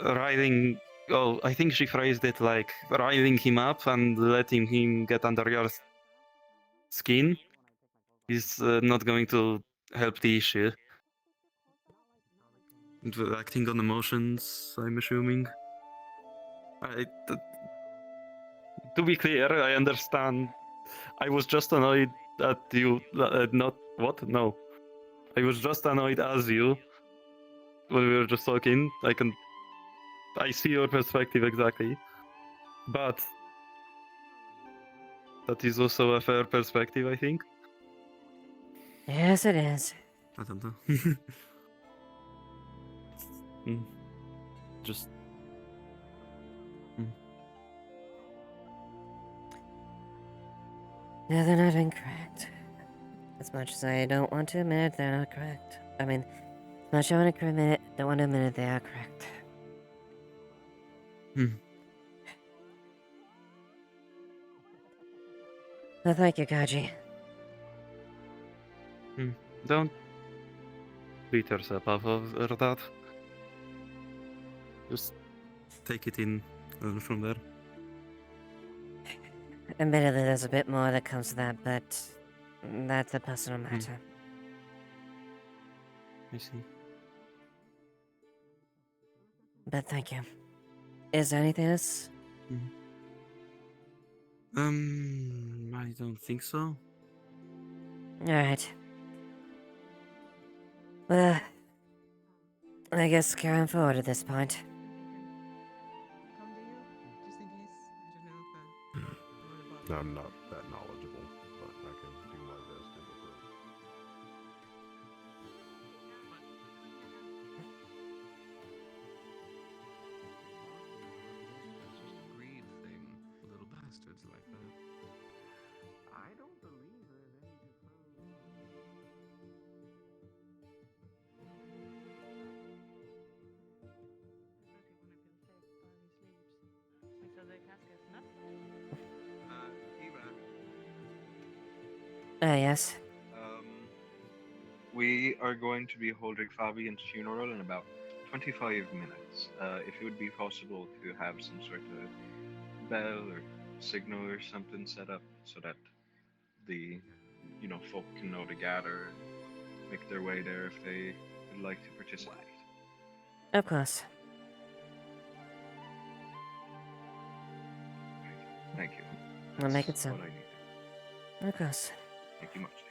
riding. Oh, I think she phrased it like riding him up and letting him get under your skin is not going to help the issue. Acting on emotions, I'm assuming. To be clear, I understand. I was just annoyed at you, not what? No, I was just annoyed as you when we were just talking. I see your perspective exactly, but that is also a fair perspective, I think. Yes, it is. I don't know. Just. No, they're not incorrect. As much as I don't want to admit it, they're not correct. I mean, as much as I want to admit it, don't want to admit it, they are correct. Well, thank you, Kaji. Don't beat yourself up over that. Just take it in from there. Admittedly, there's a bit more that comes to that, but that's a personal matter. I see. But thank you. Is there anything else? I don't think so. Alright. Well, I guess carrying forward at this point. I'm not that knowledgeable, but I can do my best to look over. That's just a greed thing. Little bastards like that. I don't believe there's any Eva. Yes? We are going to be holding Fabian's funeral in about 25 minutes. If it would be possible to have some sort of bell or signal or something set up so that the, folk can know to gather and make their way there if they would like to participate. Of course. Thank you. I'll make it That's so. what I need. Of course. Thank you much.